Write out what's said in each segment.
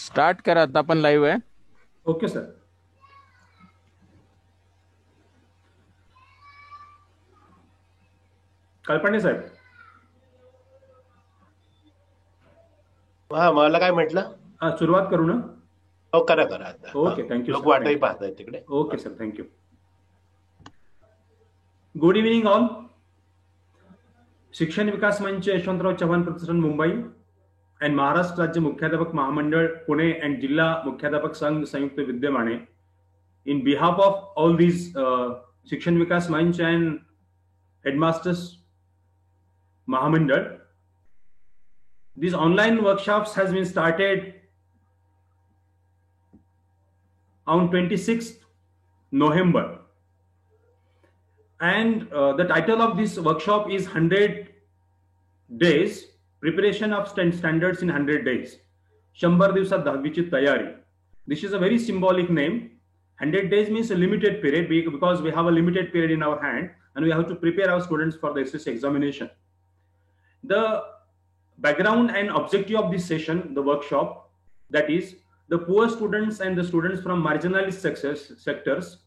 Start करा, आता आपण लाईव्ह आहे. Okay sir. कल्पने साहेब. हा, मला काय म्हटलं? हा, सुरुवात करू ना? हो, करा करा आता. Okay, thank you. लोक वाटही पाहतायत तिकडे. Okay sir, thank you. Good evening all. शिक्षण विकास मंच यशवंतराव चव्हाण प्रतिष्ठान मुंबई and महाराष्ट्र राज्य मुख्याध्यापक महामंडळ पुणे and जिल्हा मुख्याध्यापक संघ संयुक्त विद्यमाने, in behalf of all these शिक्षण विकास मंच and headmasters Mahamandal, these online workshops has been started on 26th November, and the title of this workshop is 100 days preparation of standards in 100 days. षणपर दिवसात 10वीची तयारी. This is a very symbolic name. 100 days means a limited period because we have a limited period in our hand and we have to prepare our students for the SSC examination. The background and objective of this session, the workshop, that is the poor students and the students from marginalized sectors,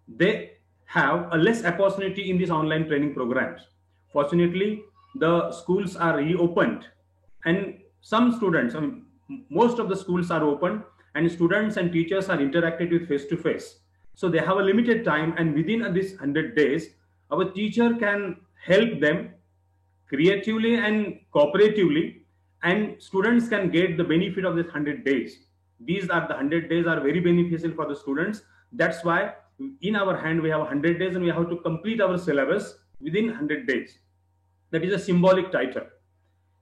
they have a less opportunity in these online training programs. Fortunately, the schools are reopened and some students, most of the schools are open and students and teachers are interacted with face to face. So they have a limited time, and within this 100 days, our teacher can help them creatively and cooperatively, and students can get the benefit of this 100 days. These are the 100 days are very beneficial for the students. That's why in our hand we have 100 days and we have to complete our syllabus within 100 days. That is a symbolic title.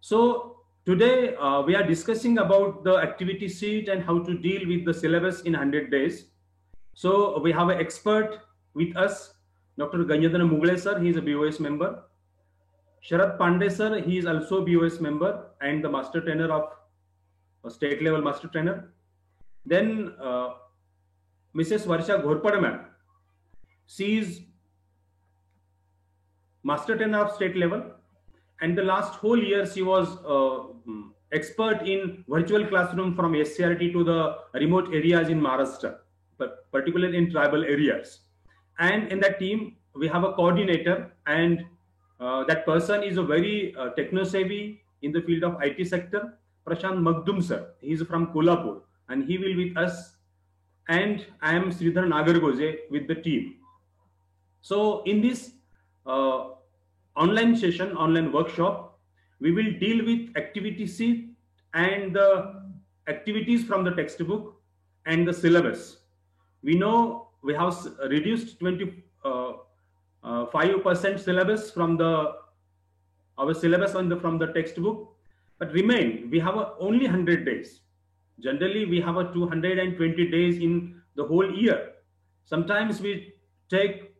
So today we are discussing about the activity sheet and how to deal with the syllabus in 100 days. So we have an expert with us, Dr. Ganjadhar Mugle sir. He is a BOS member. Sharad Pandey sir, he is also BOS member and the master trainer of state level master trainer. Then Mrs. Varsha Ghorpade ma'am, she is master trainer of state level, and the last whole year she was expert in virtual classroom from SCRT to the remote areas in Maharashtra, but particularly in tribal areas. And in that team we have a coordinator, and that person is a very techno-savvy in the field of IT sector, Prashant Magdum sir. He is from Kolhapur and he will with us, and I am Sridhar Nagargoje with the team. So in this online session, online workshop, we will deal with activity sheet and the activities from the textbook and the syllabus. We know we have reduced 5% syllabus from our syllabus from the textbook, but remain we have only 100 days. Generally we have 220 days in the whole year. Sometimes we take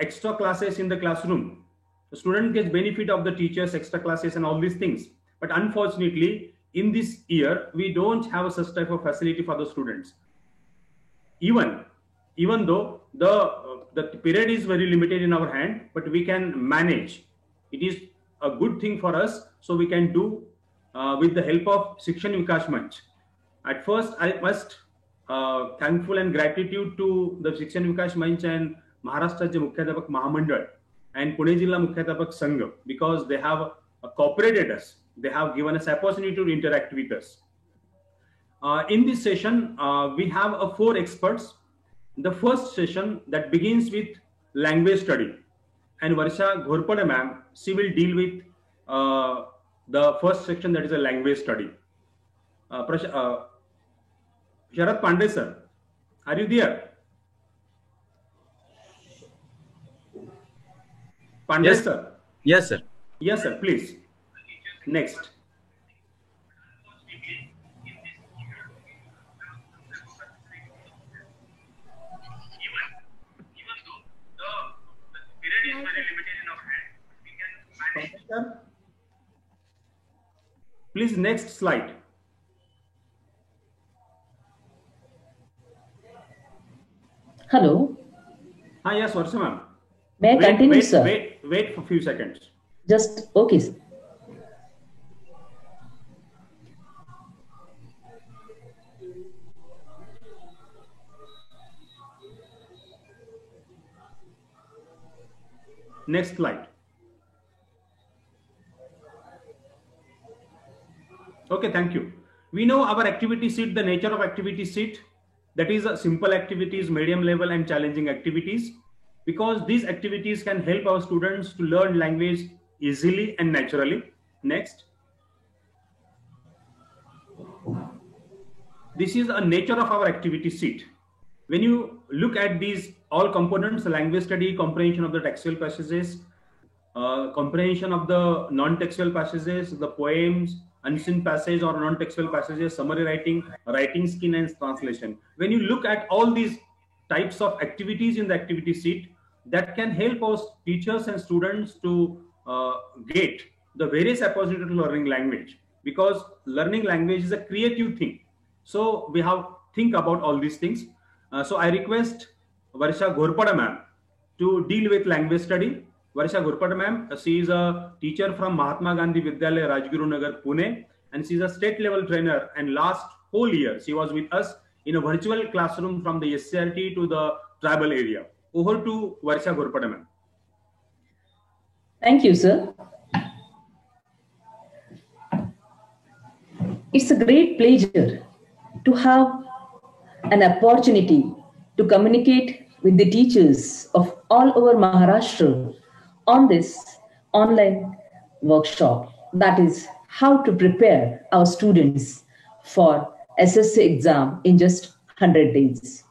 extra classes in the classroom. The student gets benefit of the teachers, extra classes and all these things. But unfortunately, in this year, we don't have such type of facility for the students. Even though the period is very limited in our hand, but we can manage. It is a good thing for us, so we can do with the help of Shikshan Vikas Manch. At first, I must thankful and gratitude to the Shikshan Vikas Manch and Maharashtra Rajya Mukhyaadhyapak Mahamandal and Pune Jilla Mukhyaadhyapak Sangh, because they have cooperated us. They have given us opportunity to interact with us. In this session, we have 4 experts. The first session that begins with language study, and Varsha Ghorpade ma'am, she will deal with the first section, that is a language study. Sharad Pandey sir, are you there? Pandey yes sir. Yes sir. Yes sir, please. Next. Please, next slide. Hello. Yes, Varsha ma'am. May I continue, sir? Wait for a few seconds. Just, okay, sir. Next slide. Okay, thank you. We know our activity sheet, the nature of activity sheet, that is simple activities, medium level and challenging activities, because these activities can help our students to learn language easily and naturally. Next. This is a nature of our activity sheet. When you look at these all components, language study, comprehension of the textual passages, comprehension of the non-textual passages, the poems, unseen passage or non-textual passages, summary writing, writing skill and translation. When you look at all these types of activities in the activity sheet, that can help us teachers and students to get the various approaches to learning language, because learning language is a creative thing. So we have think about all these things. So I request Varsha Ghorpada ma'am to deal with language study. Varsha Ghorpada ma'am, she is a teacher from Mahatma Gandhi Vidyalaya, Rajguru Nagar, Pune, and she is a state level trainer. And last whole year, she was with us in a virtual classroom from the SCRT to the tribal area. Over to Varsha Ghorpada ma'am. Thank you, sir. It's a great pleasure to have an opportunity to communicate with the teachers of all over Maharashtra on this online workshop, that is how to prepare our students for SSC exam in just 100 days.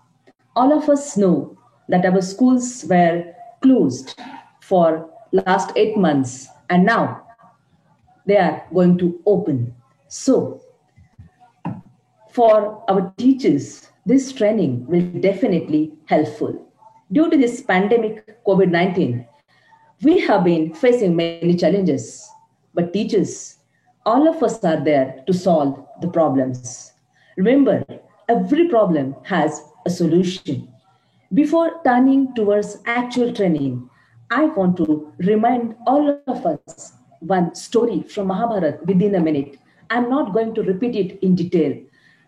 All of us know that our schools were closed for last 8 months and now they are going to open. So for our teachers, this training will definitely helpful. Due to this pandemic COVID-19, we have been facing many challenges, but teachers, all of us are there to solve the problems. Remember, every problem has a solution. Before turning towards actual training, I want to remind all of us one story from Mahabharata within a minute. I'm not going to repeat it in detail,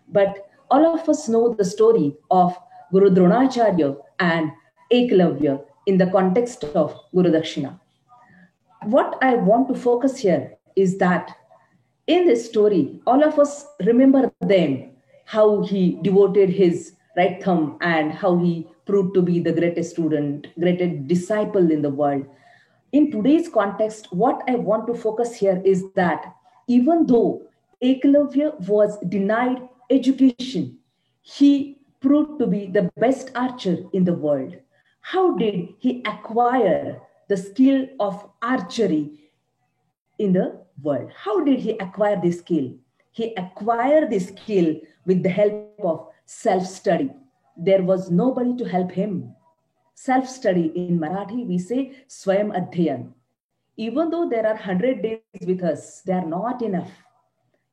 but all of us know the story of Guru Dronacharya and Eklavya in the context of Guru Dakshina. What I want to focus here is that in this story, all of us remember them, how he devoted his right thumb and how he proved to be the greatest student, greatest disciple in the world. In today's context, what I want to focus here is that even though Eklavya was denied education, he proved to be the best archer in the world. How did he acquire the skill of archery in the world? How did he acquire this skill? He acquired this skill with the help of self-study. There was nobody to help him. Self-study in Marathi, we say Swayam Adhyayan. Even though there are 100 days with us, they are not enough.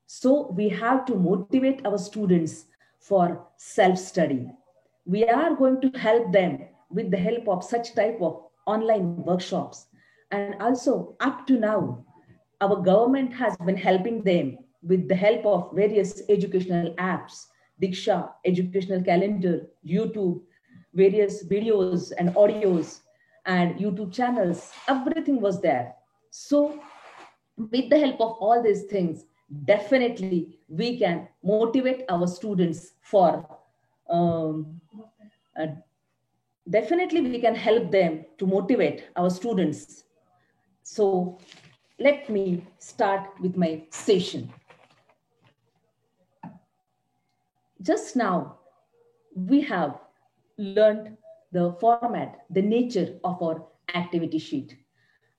So we have to motivate our students for self-study. We are going to help them with the help of such type of online workshops. And also up to now, our government has been helping them with the help of various educational apps, Diksha, educational calendar, YouTube, various videos and audios and YouTube channels, everything was there. So with the help of all these things, definitely we can motivate our students for, definitely we can help them to motivate our students. So let me start with my session. Just now, we have learned the format, the nature of our activity sheet.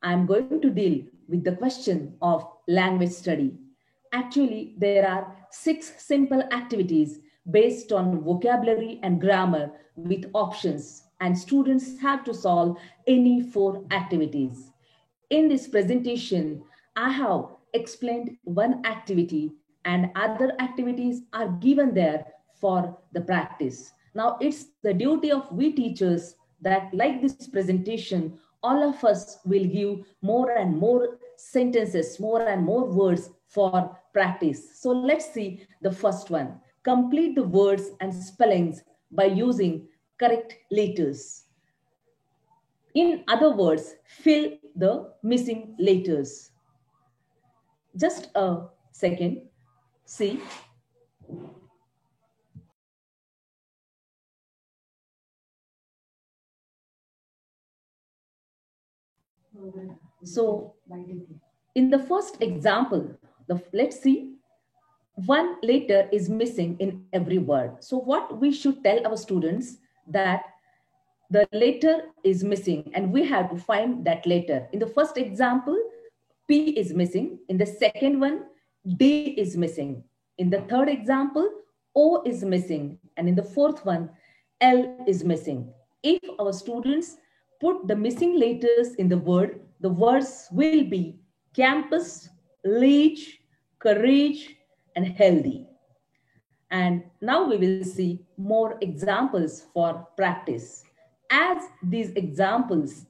I'm going to deal with the question of language study. Actually, there are 6 simple activities based on vocabulary and grammar with options, and students have to solve any 4 activities. In this presentation, I have explained one activity and other activities are given there for the practice. Now it's the duty of we teachers that, like this presentation, all of us will give more and more sentences, more and more words for practice. So let's see the first one. Complete the words and spellings by using correct letters. In other words, fill the missing letters. Just a second. See. So, in the first example, let's see, one letter is missing in every word. So what we should tell our students that the letter is missing and we have to find that letter. In the first example, P is missing. In the second one, D is missing. In the third example, O is missing. And in the fourth one, L is missing. If our students put the missing letters in the word, the words will be campus, leech, courage, and healthy. And now we will see more examples for practice. As these examples,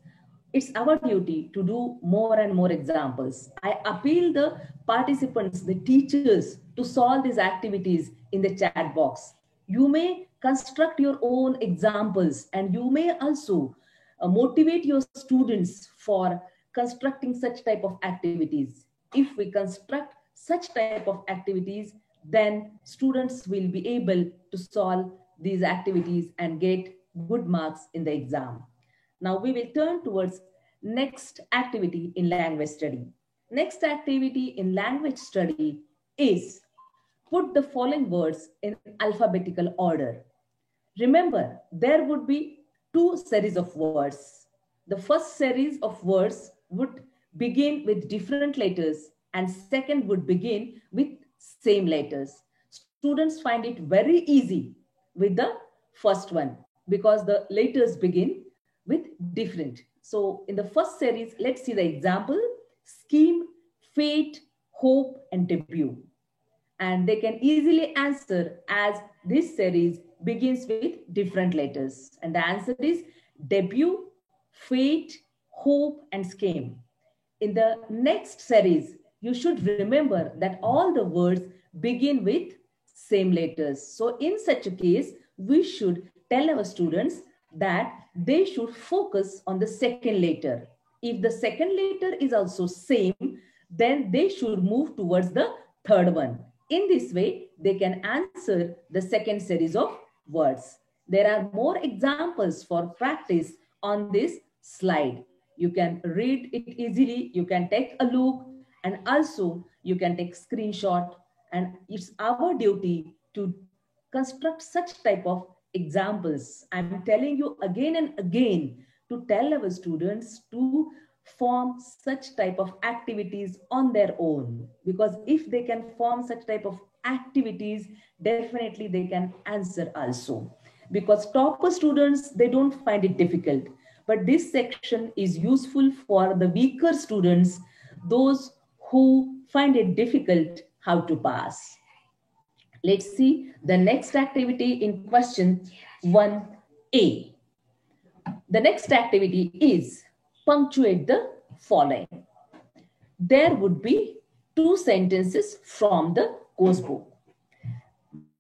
it's our duty to do more and more examples. I appeal the participants, the teachers, to solve these activities in the chat box. You may construct your own examples and you may also motivate your students for constructing such type of activities. If we construct such type of activities, then students will be able to solve these activities and get good marks in the exam. Now we will turn towards next activity in language study. Next activity in language study is put the following words in alphabetical order. Remember, there would be two series of words. The first series of words would begin with different letters and second would begin with same letters. Students find it very easy with the first one because the letters begin with different. So in the first series, let's see the example: scheme, fate, hope, and debut. And they can easily answer as this series begins with different letters. And the answer is debut, fate, hope, and scheme. In the next series, you should remember that all the words begin with same letters. So in such a case, we should tell our students that they should focus on the second letter. If the second letter is also same, then they should move towards the third one. In this way, they can answer the second series of words. There are more examples for practice on this slide. You can read it easily, you can take a look, and also you can take screenshot. And it's our duty to construct such type of examples. I'm telling you again and again to tell our students to form such type of activities on their own, because if they can form such type of activities, definitely they can answer also. Because topper students, they don't find it difficult, but this section is useful for the weaker students, those who find it difficult how to pass. Let's see the next activity in question 1A. The next activity is punctuate the following. There would be two sentences from the course book.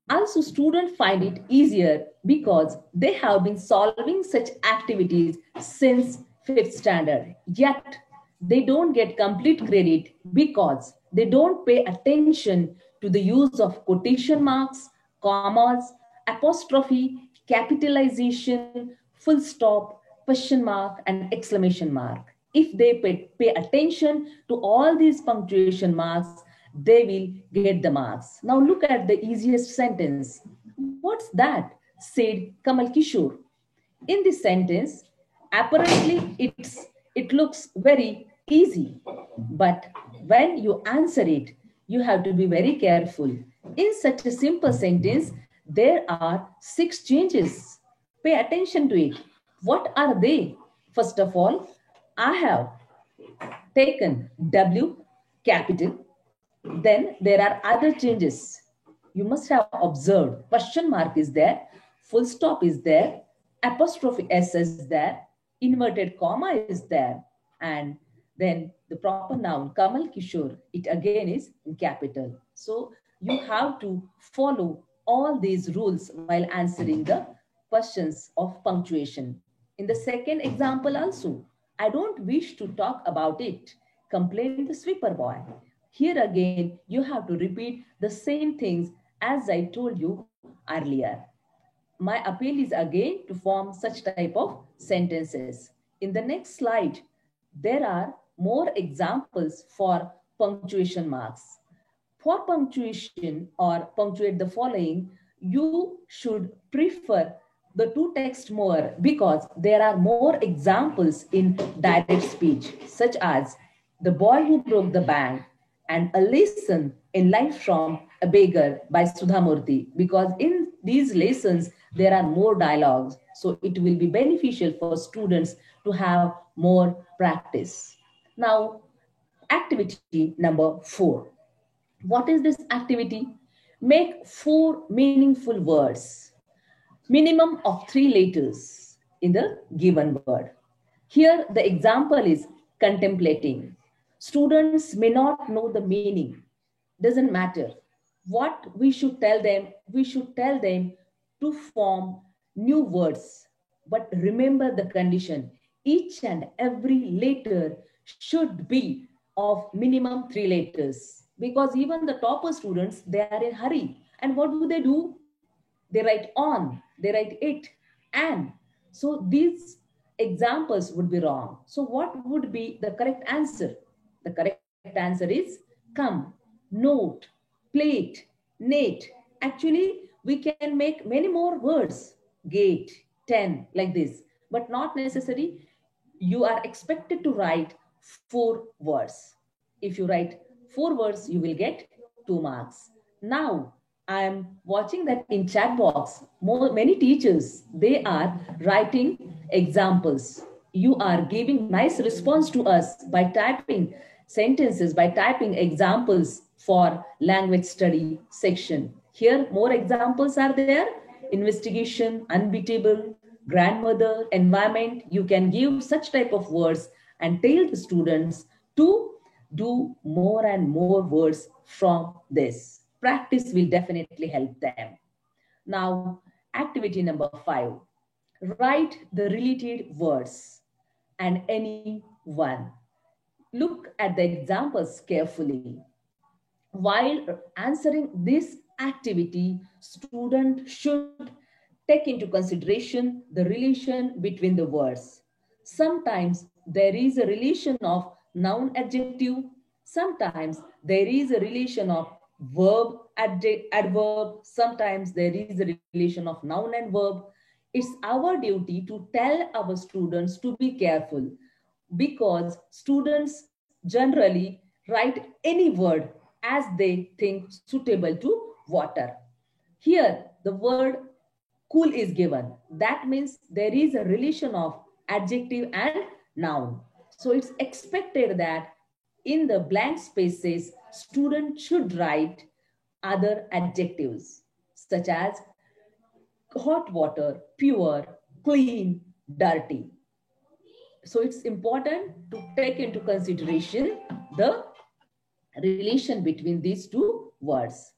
Also, students find it easier because they have been solving such activities since 5th standard. Yet, they don't get complete credit because they don't pay attention to the use of quotation marks, commas, apostrophe, capitalization, full stop, question mark, and exclamation mark. If they pay attention to all these punctuation marks, they will get the marks. Now look at the easiest sentence. What's that? Said Kamal Kishore. In this sentence, apparently it looks very easy, but when you answer it, you have to be very careful. In such a simple sentence, there are 6 changes. Pay attention to it. What are they? First of all, I have taken W capital. Then there are other changes. You must have observed question mark is there, full stop is there, apostrophe S is there, inverted comma is there, and then the proper noun Kamal Kishore, it again is in capital. So you have to follow all these rules while answering the questions of punctuation. In the second example also, I don't wish to talk about it, complained the sweeper boy. Here again, you have to repeat the same things as I told you earlier. My appeal is again to form such type of sentences. In the next slide, there are more examples for punctuation marks. For punctuation or punctuate the following, you should prefer the two text more because there are more examples in direct speech, such as the boy who broke the bank and a lesson in life from a beggar by Sudhamurti, because in these lessons there are more dialogues, so it will be beneficial for students to have more practice. Now, activity number 4. What is this activity? Make 4 meaningful words, minimum of 3 letters in the given word. Here, the example is contemplating. Students may not know the meaning. Doesn't matter. What we should tell them to form new words. But remember the condition. Each and every letter should be of minimum 3 letters. Because even the topper students, they are in hurry. And what do? They write on, they write it, and. So these examples would be wrong. So what would be the correct answer? The correct answer is come, note, plate, nate. Actually, we can make many more words, gate, 10, like this, but not necessary. You are expected to write 4 words. If you write 4 words, you will get 2 marks. Now, I am watching that in chat box, many teachers, they are writing examples. You are giving nice response to us by typing sentences, by typing examples for language study section. Here, more examples are there. Investigation, unbeatable, grandmother, environment. You can give such type of words and tell the students to do more and more words from this. Practice will definitely help them. Now, activity number 5. Write the related words and any one. Look at the examples carefully. While answering this activity, student should take into consideration the relation between the words. Sometimes there is a relation of noun adjective. Sometimes there is a relation of verb adverb. Sometimes there is a relation of noun and verb. It's our duty to tell our students to be careful because students generally write any word as they think suitable to water. Here, the word cool is given. That means there is a relation of adjective and noun. So it's expected that in the blank spaces, students should write other adjectives such as hot water, pure, clean, dirty. So it's important to take into consideration the relation between these two words.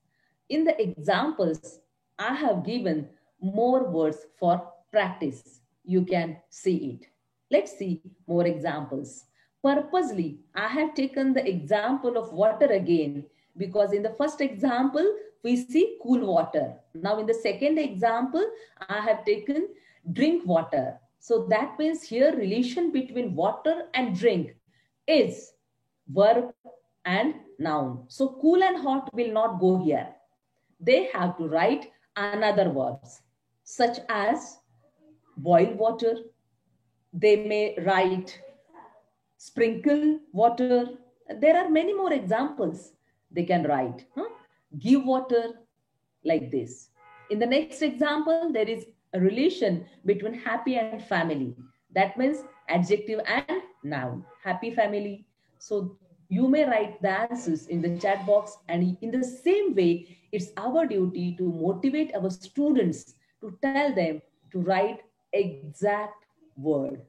In the examples, I have given more words for practice. You can see it. Let's see more examples. Purposely, I have taken the example of water again because in the first example, we see cool water. Now in the second example, I have taken drink water. So that means here relation between water and drink is verb and noun. So cool and hot will not go here. They have to write another verbs such as boil water. They may write sprinkle water. There are many more examples they can write. Give water, like this. In the next example, there is a relation between happy and family. That means adjective and noun. Happy family. So you may write the answers in the chat box, and in the same way, it's our duty to motivate our students to tell them to write exact word.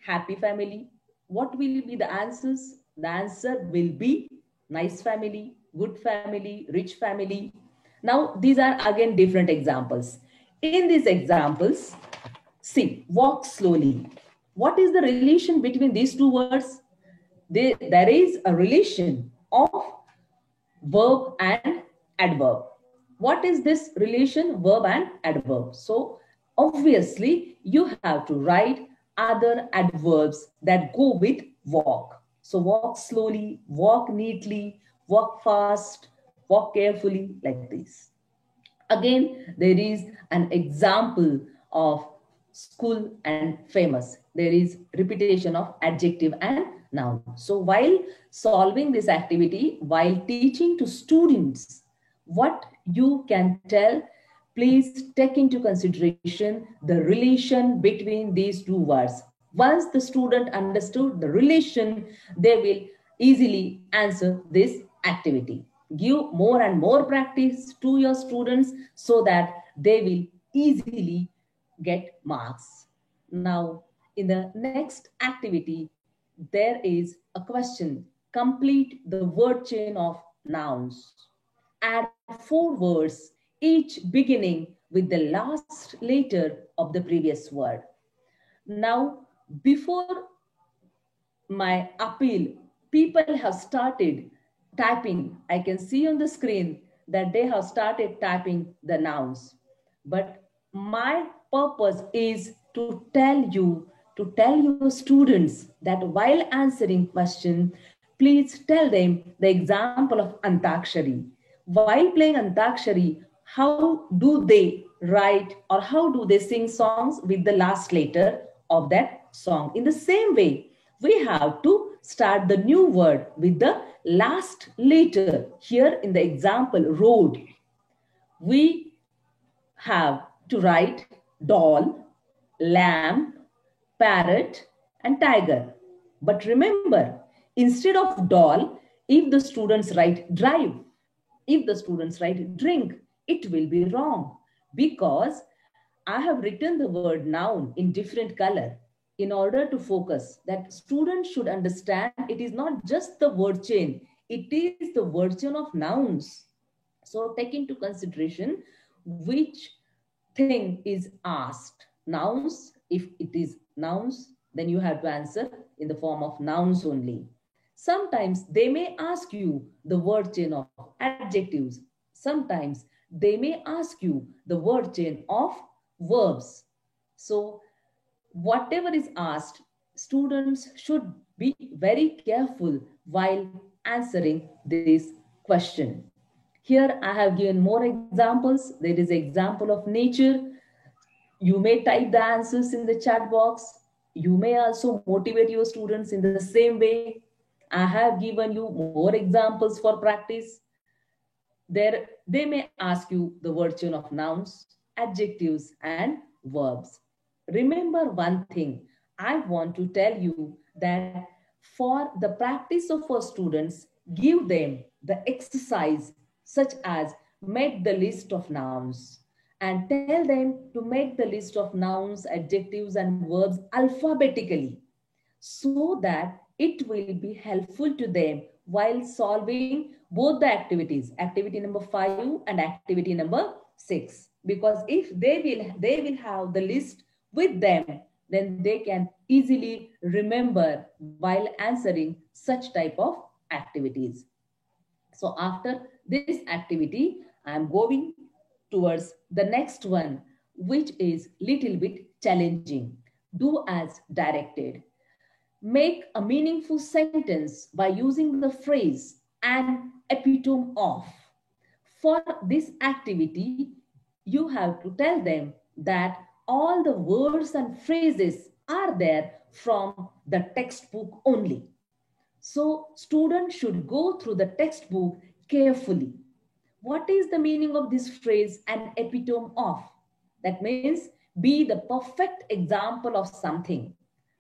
Happy family. What will be the answers? The answer will be nice family, good family, rich family. Now, these are again different examples. In these examples, See, walk slowly. What is the relation between these two words? There is a relation of verb and adverb. What is this relation, verb and adverb? So obviously you have to write other adverbs that go with walk. So walk slowly, walk neatly, walk fast, walk carefully, like this. Again, there is an example of school and famous. There is repetition of adjective and noun. So while solving this activity, while teaching to students what you can tell, please take into consideration the relation between these two words. Once the student understood the relation, they will easily answer this activity. Give more and more practice to your students so that they will easily get marks. Now, in the next activity, there is a question. Complete the word chain of nouns. Add 4 words, each beginning with the last letter of the previous word. Now, before my appeal, people have started typing. I can see on the screen that they have started typing the nouns. But my purpose is to tell your students that while answering question, please tell them the example of Antakshari. While playing Antakshari, how do they write or how do they sing songs with the last letter of that song? In the same way, we have to start the new word with the last letter. Here in the example, road, we have to write doll, lamb, parrot, and tiger. But remember, instead of doll, if the students write drive, if the students write drink, it will be wrong because I have written the word noun in different color in order to focus that students should understand it is not just the word chain, it is the word chain of nouns. So take into consideration which thing is asked. Nouns, if it is nouns, then you have to answer in the form of nouns only. Sometimes they may ask you the word chain of adjectives. Sometimes they may ask you the word chain of verbs. So whatever is asked, students should be very careful while answering this question. Here I have given more examples. There is an example of nature. You may type the answers in the chat box. You may also motivate your students in the same way. I have given you more examples for practice. There, they may ask you the word chain of nouns, adjectives, and verbs. Remember one thing, I want to tell you that for the practice of our students, give them the exercise such as make the list of nouns and tell them to make the list of nouns, adjectives, and verbs alphabetically so that it will be helpful to them while solving both the activities, activity number 5 and activity number 6. Because if they will have the list with them, then they can easily remember while answering such type of activities. So after this activity, I am going towards the next one, which is little bit challenging. Do as directed. Make a meaningful sentence by using the phrase an epitome of. For this activity, you have to tell them that all the words and phrases are there from the textbook only. So students should go through the textbook carefully. What is the meaning of this phrase, an epitome of? That means be the perfect example of something.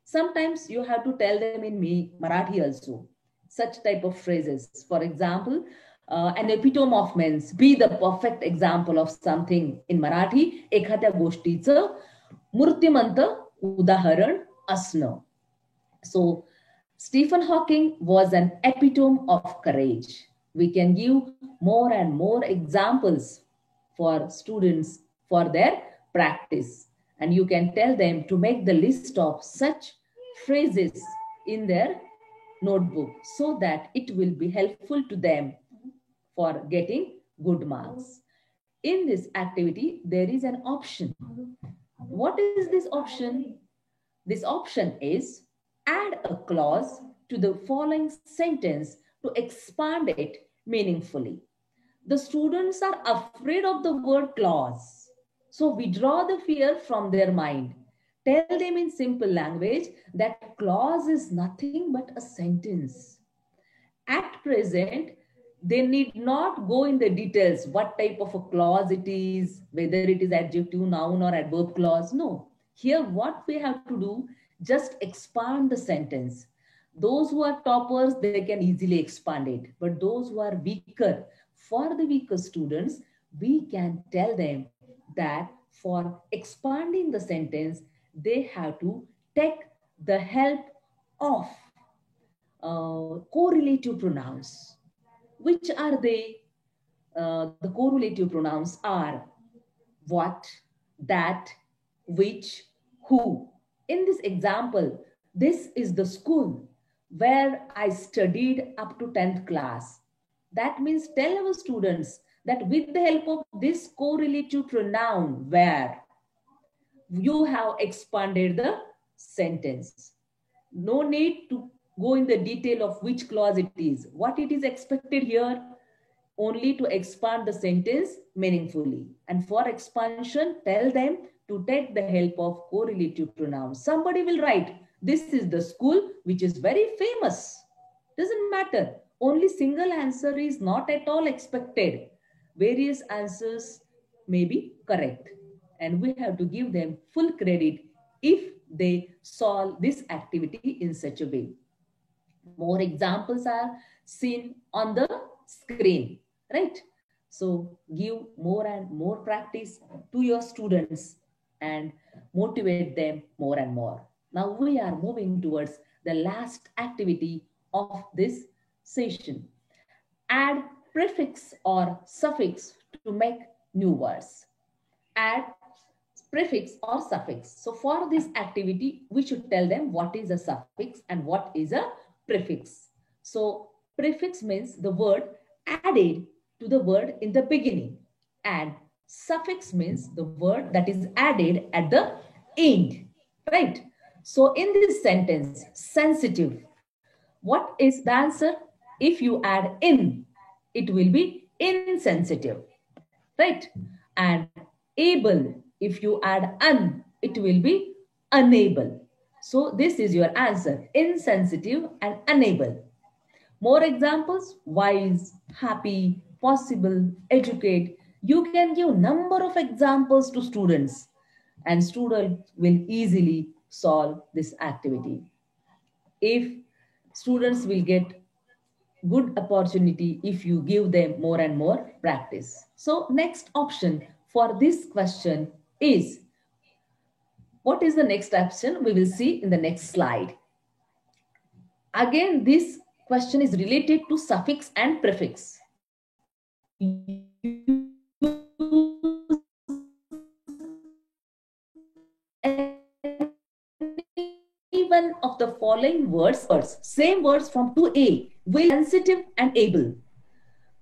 Sometimes you have to tell them in Marathi also, such type of phrases. For example, an epitome of means be the perfect example of something. In Marathi, एखाद्या गोष्टीचं मूर्तिमंत उदाहरण असणं. So Stephen Hawking was an epitome of courage. We can give more and more examples for students for their practice. And you can tell them to make the list of such phrases in their notebook so that it will be helpful to them for getting good marks. In this activity, there is an option. What is this option? This option is add a clause to the following sentence to expand it meaningfully. The students are afraid of the word clause. So withdraw the fear from their mind. Tell them in simple language that clause is nothing but a sentence. At present, they need not go in the details what type of a clause it is, whether it is adjective, noun, or adverb clause. No. Here, what we have to do, just expand the sentence. Those who are toppers, they can easily expand it. But those who are weaker, for the weaker students, we can tell them that for expanding the sentence, they have to take the help of correlative pronouns. Which are they? The correlative pronouns are what, that, which, who. In this example, this is the school where I studied up to 10th class. That means tell our students that with the help of this correlative pronoun where, you have expanded the sentence. No need to go in the detail of which clause it is. What it is expected here, only to expand the sentence meaningfully. And for expansion, tell them to take the help of correlative pronouns. Somebody will write, this is the school which is very famous. Doesn't matter. Only single answer is not at all expected. Various answers may be correct. And we have to give them full credit if they solve this activity in such a way. More examples are seen on the screen, right? So give more and more practice to your students and motivate them more and more. Now we are moving towards the last activity of this session. Add prefix or suffix to make new words. Add prefix or suffix. So for this activity, we should tell them what is a suffix and what is a prefix. So prefix means the word added to the word in the beginning, and suffix means the word that is added at the end, right? So in this sentence, sensitive, what is the answer? If you add in, it will be insensitive, right? And able, if you add un, it will be unable. So this is your answer, insensitive and unable. More examples, wise, happy, possible, educate. You can give number of examples to students and students will easily solve this activity. If students will get good opportunity if you give them more and more practice. So next option for this question is, what is the next option? We will see in the next slide. Again, this question is related to suffix and prefix. Even of the following words, same words from 2A, will sensitive and able.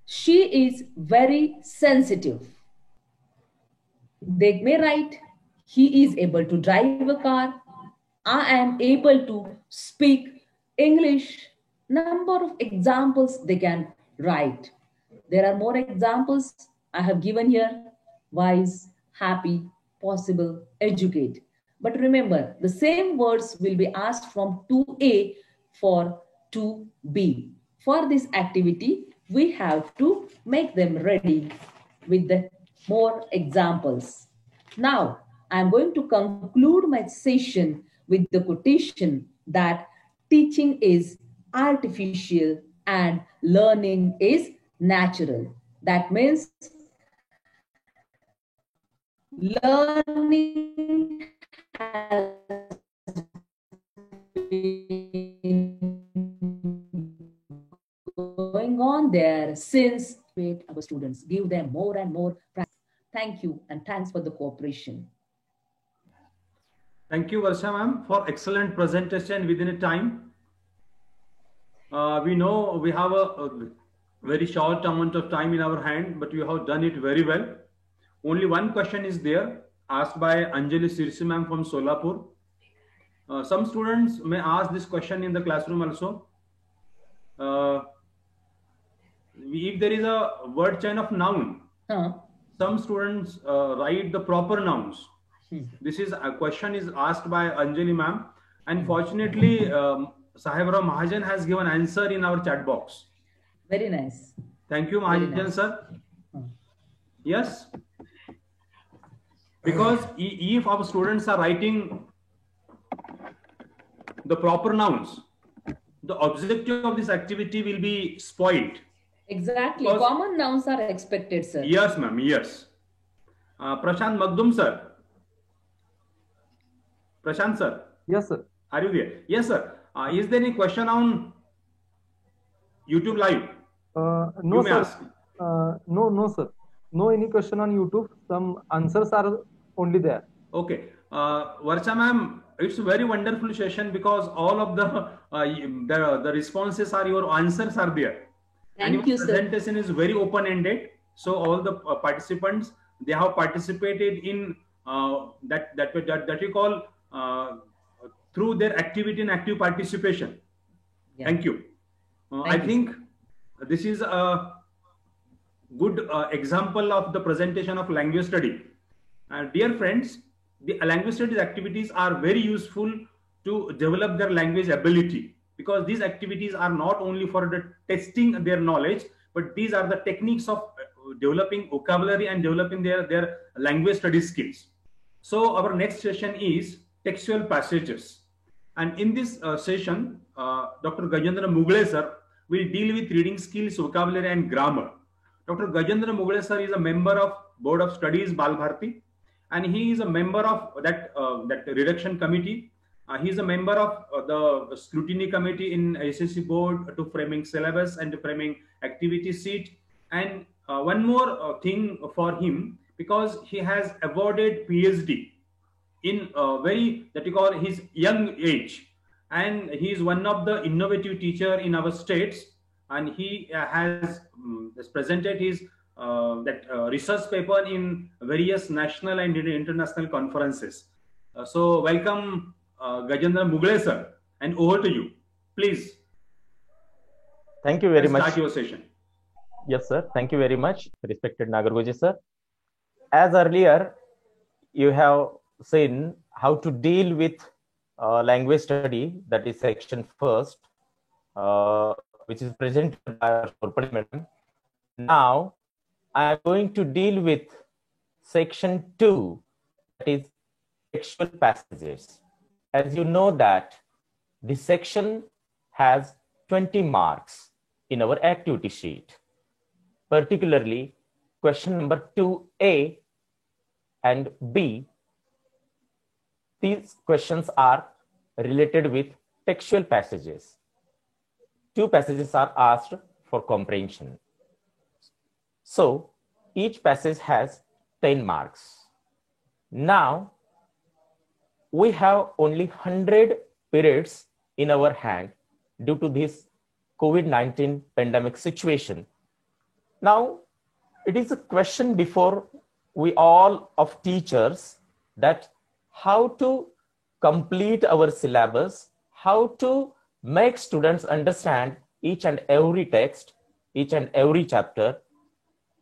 She is very sensitive. They may write, he is able to drive a car. I am able to speak English. Number of examples they can write. There are more examples I have given here. Wise, happy, possible, educate. But remember, the same words will be asked from 2A for 2B. For this activity, we have to make them ready with the more examples. Now, I'm going to conclude my session with the quotation that teaching is artificial and learning is natural. That means learning has been going on there since our students. Give them more and more practice. Thank you and thanks for the cooperation. Thank you, Varsha ma'am, for excellent presentation within a time. We know we have a very short amount of time in our hand, but you have done it very well. Only one question is there, asked by Anjali Sirsi ma'am from Solapur. Some students may ask this question in the classroom also. Uh, if there is a word chain of noun, some students write the proper nouns. This is a question is asked by Anjali ma'am. Unfortunately, Sahibra Mahajan has given answer in our chat box. Very nice. Thank you, Very Mahajan nice. sir. Yes. Because if our students are writing the proper nouns, the objective of this activity will be spoiled. Exactly. Because- Common nouns are expected, sir. Yes, ma'am. Yes. Prashant Magdum sir. Prashant sir. Yes, sir. Are you there? Yes, sir. Is there any question on YouTube Live? No, You may sir. ask. No, sir. No any question on YouTube. Some answers are only there. Okay. Varsha ma'am, it's a very wonderful session because all of the responses are your answers are there. Thank and you, your sir. presentation is very open-ended. So all the participants, they have participated in that you call through their activity and active participation. Yeah. Thank you. I Thank you, think this is a good example of the presentation of language study. Dear friends, the language studies activities are very useful to develop their language ability, because these activities are not only for the testing their knowledge, but these are the techniques of developing vocabulary and developing their language study skills. So our next session is textual passages. And in this session, Dr. Gajendra Mugle sir will deal with reading skills, vocabulary and grammar. Dr. Gajendra Mugle sir is a member of Board of Studies, Bal Bharati, and he is a member of that reduction committee. He is a member of the scrutiny committee in SSC board to framing syllabus and to framing activity sheet. And one more thing for him, because he has awarded PhD in very that you call his young age, and he is one of the innovative teacher in our states, and he has presented his research paper in various national and international conferences. So welcome Gajendra Mugle sir, and over to you, please. Thank you very much. Start your session. Yes, sir. Thank you very much, respected Nagargoji sir. As earlier, you have seen how to deal with language study, that is section first, which is presented by our षणपर madam. Now, I am going to deal with section 2, that is textual passages. As you know that this section has 20 marks in our activity sheet. Particularly, question number 2A and B. These questions are related with textual passages. 2 passages are asked for comprehension. So, each passage has 10 marks. Now, we have only 100 periods in our hand due to this COVID-19 pandemic situation. Now, it is a question before we all of teachers that how to complete our syllabus, how to make students understand each and every text, each and every chapter.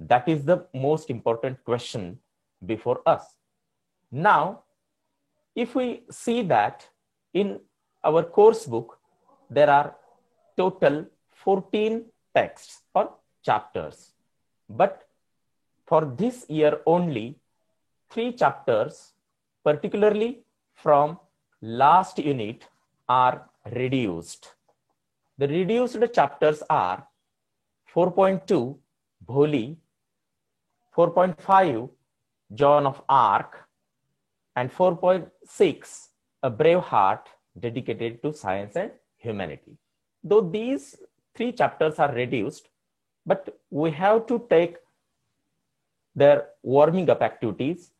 That is the most important question before us. Now, if we see that in our course book, there are total 14 texts or chapters. But for this year only, 3 chapters, particularly from last unit, are reduced. The reduced chapters are 4.2 Bholi, 4.5 Joan of Arc, and 4.6 A Brave Heart, dedicated to science and humanity. Though these 3 chapters are reduced, but we have to take their warming up activities.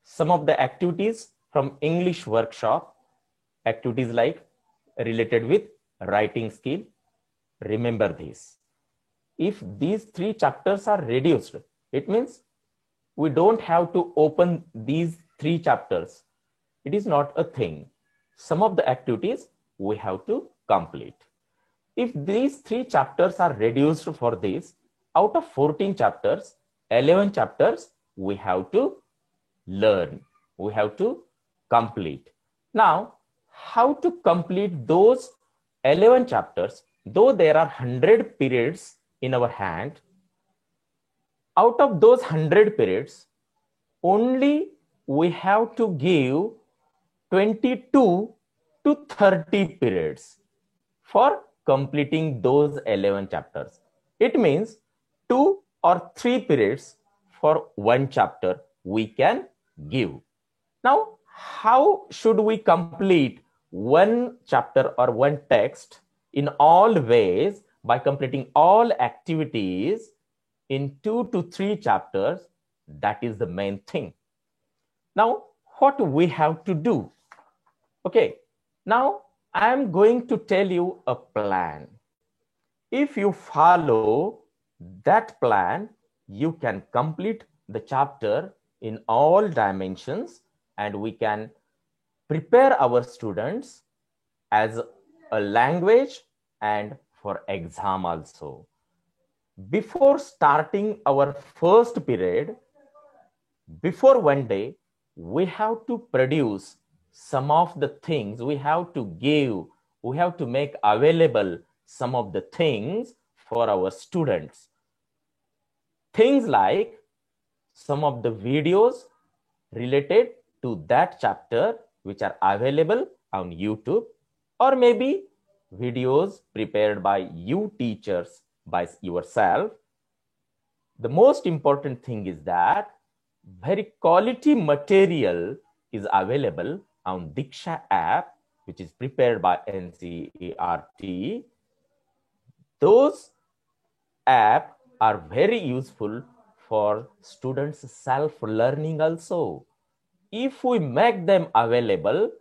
Some of the activities from English workshop, activities like related with writing skill. Remember this. If these 3 chapters are reduced, it means we don't have to open these 3 chapters. It is not a thing. Some of the activities we have to complete. If these 3 chapters are reduced for this, out of 14 chapters, 11 chapters we have to learn. We have to complete. Now, how to complete those 11 chapters, though there are 100 periods in our hand, out of those 100 periods, only we have to give 22 to 30 periods for completing those 11 chapters. It means 2 or 3 periods for one chapter we can give. Now, how should we complete one chapter or one text in all ways by completing all activities in 2 to 3 chapters? That is the main thing. Now, what we have to do? Okay, now I am going to tell you a plan. If you follow that plan, you can complete the chapter in all dimensions, and we can prepare our students as a language and for exam also. Before starting our first period, before one day, we have to produce some of the things, we have to give, we have to make available some of the things for our students. Things like some of the videos related to that chapter which are available on YouTube, or maybe videos prepared by you teachers by yourself. The most important thing is that very quality material is available on Diksha app, which is prepared by NCERT. Those apps are very useful for students' self-learning also. If we make them available,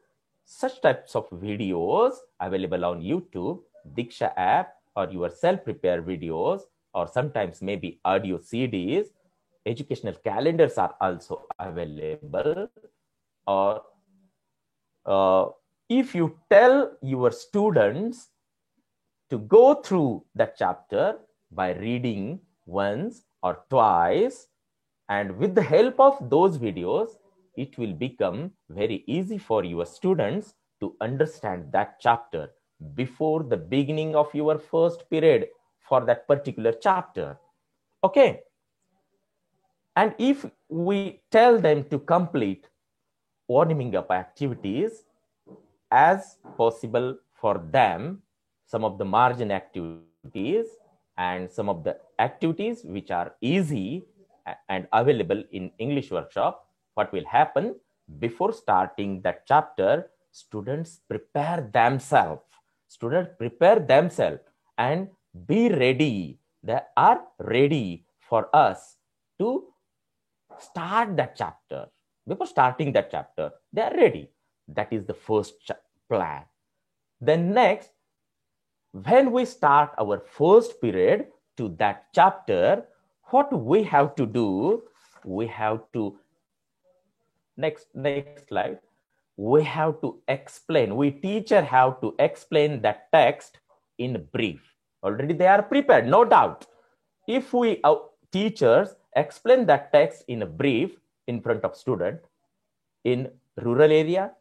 such types of videos available on YouTube, Diksha app, or your self-prepared videos, or sometimes maybe audio CDs, educational calendars are also available. Or if you tell your students to go through that chapter by reading once or twice, and with the help of those videos, it will become very easy for your students to understand that chapter before the beginning of your first period for that particular chapter. Okay. And if we tell them to complete warming up activities as possible for them, some of the margin activities and some of the activities which are easy and available in English workshop, what will happen before starting that chapter, students prepare themselves. Students prepare themselves and be ready. They are ready for us to start that chapter. Before starting that chapter, they are ready. That is the first plan. Then next, when we start our first period to that chapter, what we have to do, we have to, next slide, we have to explain, we teacher have to explain that text in brief. Already they are prepared, no doubt. If we, teachers, explain that text in a brief in front of student, in rural area,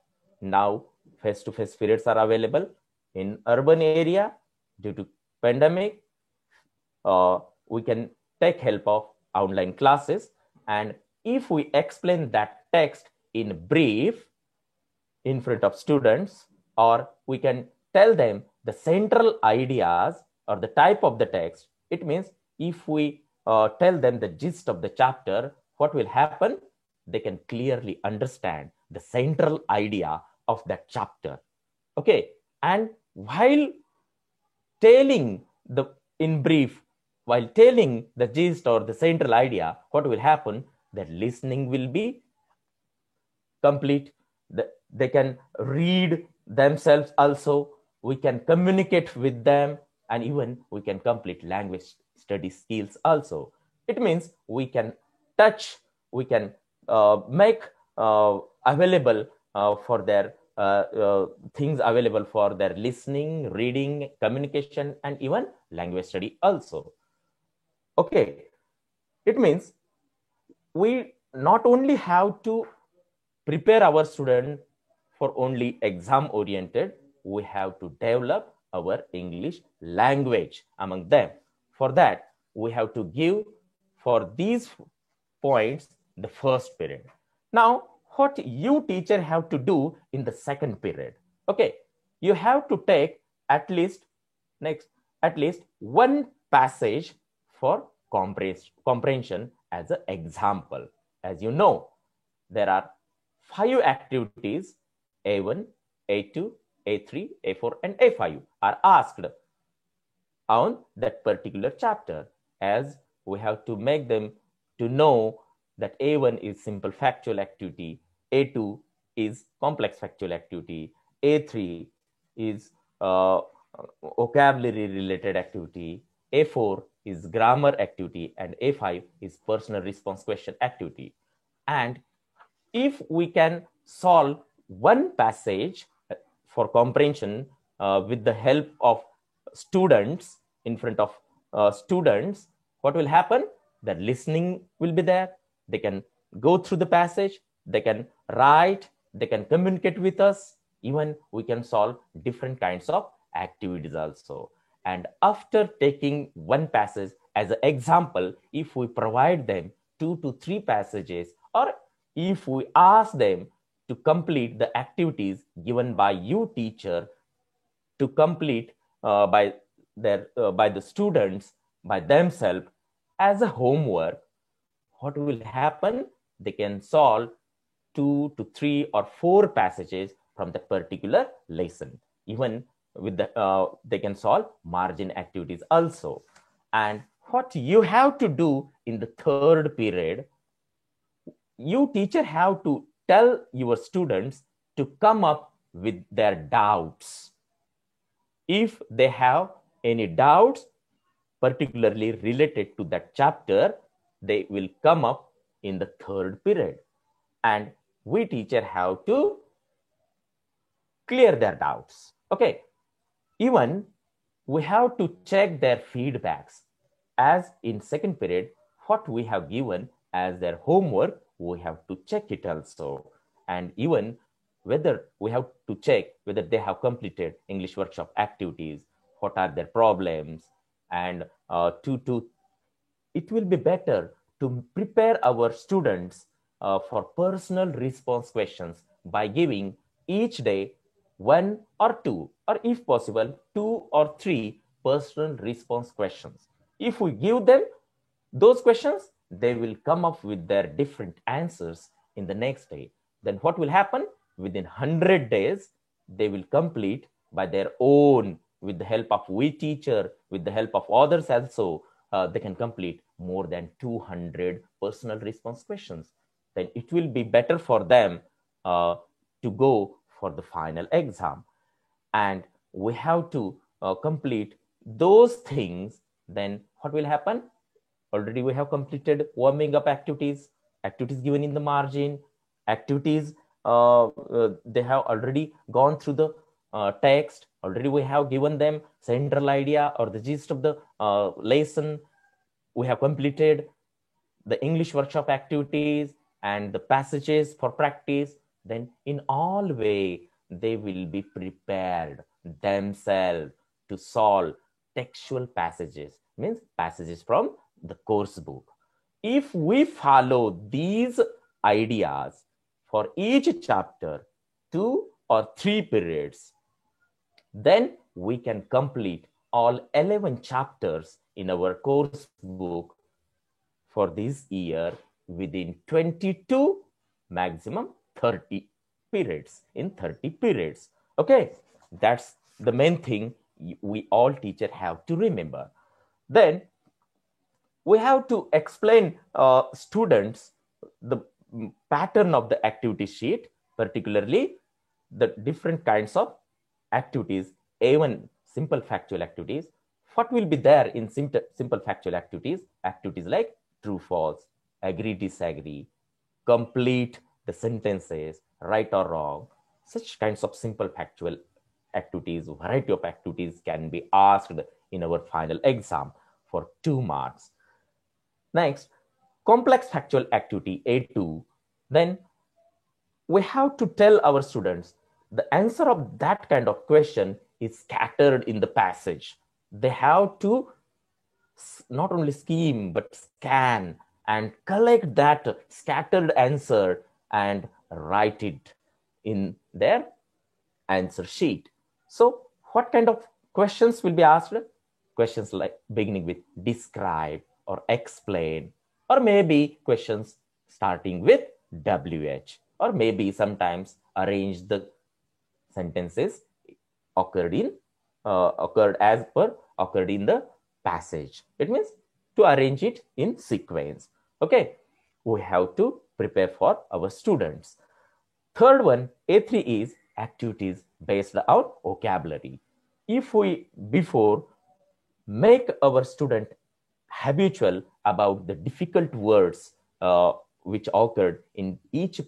now face-to-face periods are available. In urban area, due to pandemic, we can take help of online classes. And if we explain that text in brief in front of students, or we can tell them the central ideas or the type of the text, it means if we tell them the gist of the chapter, what will happen? They can clearly understand the central idea of that chapter. Okay. And while telling the in brief, while telling the gist or the central idea, what will happen? That listening will be complete. they can read themselves also. We can communicate with them, and even we can complete language study skills also. It means we can touch, we can make available for their things available for their listening, reading, communication, and even language study also. Okay, it means we not only have to prepare our student for only exam oriented, we have to develop our English language among them. For that, we have to give for these points the first period. Now, what you teacher have to do in the second period? Okay, you have to take at least one passage for comprehension as an example. As you know, there are 5 activities: A1, A2, A3, A4, and A5 are asked on that particular chapter, as we have to make them to know that A1 is simple factual activity, A2 is complex factual activity, A3 is vocabulary related activity, A4 is grammar activity, and A5 is personal response question activity. And if we can solve one passage for comprehension with the help of students, in front of students, what will happen? The listening will be there. They can go through the passage, they can write, they can communicate with us. Even we can solve different kinds of activities also. And after taking one passage as an example, if we provide them 2 to 3 passages, or if we ask them to complete the activities given by you teacher to complete by the students by themselves as a homework, what will happen? They can solve 2 to 3 or 4 passages from that particular lesson. Even with the they can solve margin activities also. And what you have to do in the third period, you teacher have to tell your students to come up with their doubts. If they have any doubts particularly related to that chapter, they will come up in the third period, and we teacher have to clear their doubts. Okay, even we have to check their feedbacks, as in second period what we have given as their homework, we have to check it also. And even whether we have to check whether they have completed English workshop activities, what are their problems, and it will be better to prepare our students for personal response questions by giving each day 1 or 2, or if possible 2 or 3 personal response questions. If we give them those questions, they will come up with their different answers in the next day. Then what will happen? Within 100 days, they will complete by their own, with the help of we teacher, with the help of others also, they can complete more than 200 personal response questions. Then it will be better for them to go for the final exam. And we have to complete those things. Then what will happen? Already we have completed warming up activities given in the margin, activities they have already gone through the text. Already we have given them central idea or the gist of the lesson. We have completed the English workshop activities and the passages for practice. Then in all way, they will be prepared themselves to solve textual passages, means passages from the course book. If we follow these ideas for each chapter, 2 or 3 periods, then we can complete all 11 chapters in our course book for this year within 22, maximum 30 periods, in 30 periods. Okay, that's the main thing we all teachers have to remember. Then we have to explain students the pattern of the activity sheet, particularly the different kinds of activities, even simple factual activities. What will be there in simple factual activities? Activities like true, false, agree, disagree, complete the sentences, right or wrong. Such kinds of simple factual activities, variety of activities can be asked in our final exam for 2 marks. Next, complex factual activity A2. Then we have to tell our students the answer of that kind of question is scattered in the passage. They have to not only skim but scan and collect that scattered answer and write it in their answer sheet. So what kind of questions will be asked? Questions like beginning with describe or explain, or maybe questions starting with WH, or maybe sometimes arrange the sentences occurred in the passage. It means to arrange it in sequence. Okay, we have to prepare for our students. Third one, A3, is activities based on vocabulary. If we before make our student habitual about the difficult words which occurred in each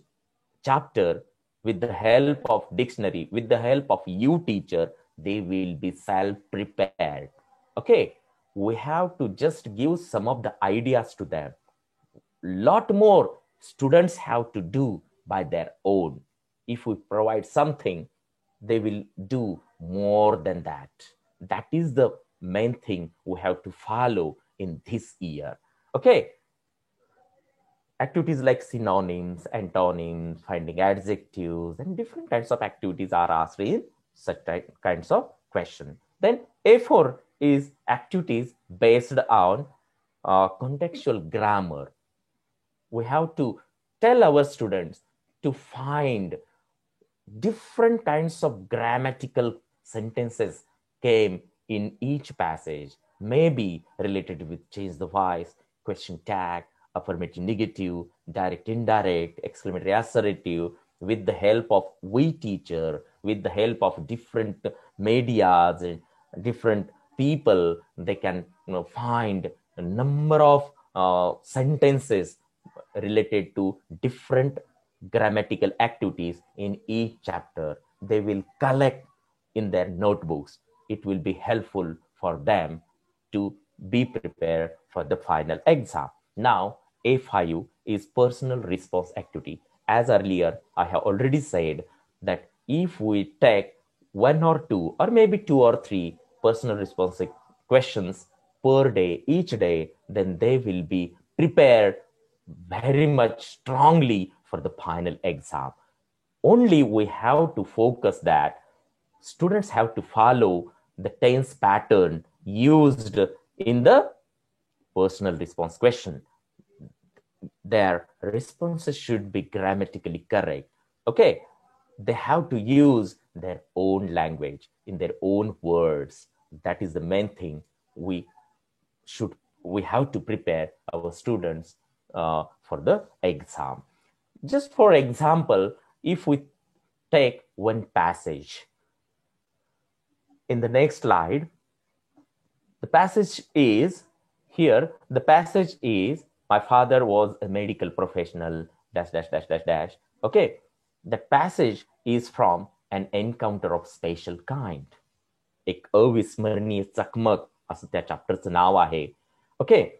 chapter, with the help of dictionary, with the help of you teacher, they will be self-prepared. Okay, we have to just give some of the ideas to them. Lot more students have to do by their own. If we provide something, they will do more than that. That is the main thing we have to follow in this year. Okay. Activities like synonyms, antonyms, finding adjectives, and different kinds of activities are asked in such kinds of questions. Then A4 is activities based on contextual grammar. We have to tell our students to find different kinds of grammatical sentences came in each passage, maybe related with change the voice, question tag, affirmative, negative, direct, indirect, exclamatory, assertive, with the help of we teacher, with the help of different medias and different people, they can find a number of sentences related to different grammatical activities in each chapter. They will collect in their notebooks. It will be helpful for them to be prepared for the final exam. Now, A5 is personal response activity. As earlier, I have already said that if we take 1 or 2 or maybe 2 or 3 personal response questions per day, each day, then they will be prepared very much strongly for the final exam. Only we have to focus that students have to follow the tense pattern used in the personal response question. Their responses should be grammatically correct. Okay, they have to use their own language in their own words. That is the main thing we have to prepare our students for the exam. Just for example, if we take one passage in the next slide, the passage is here. The passage is, my father was a medical professional, dash, dash, dash, dash, dash. Okay, the passage is from an encounter of special kind. एक अविस्मरणीय चकमक असं त्या चॅप्टरचं नाव आहे. Okay,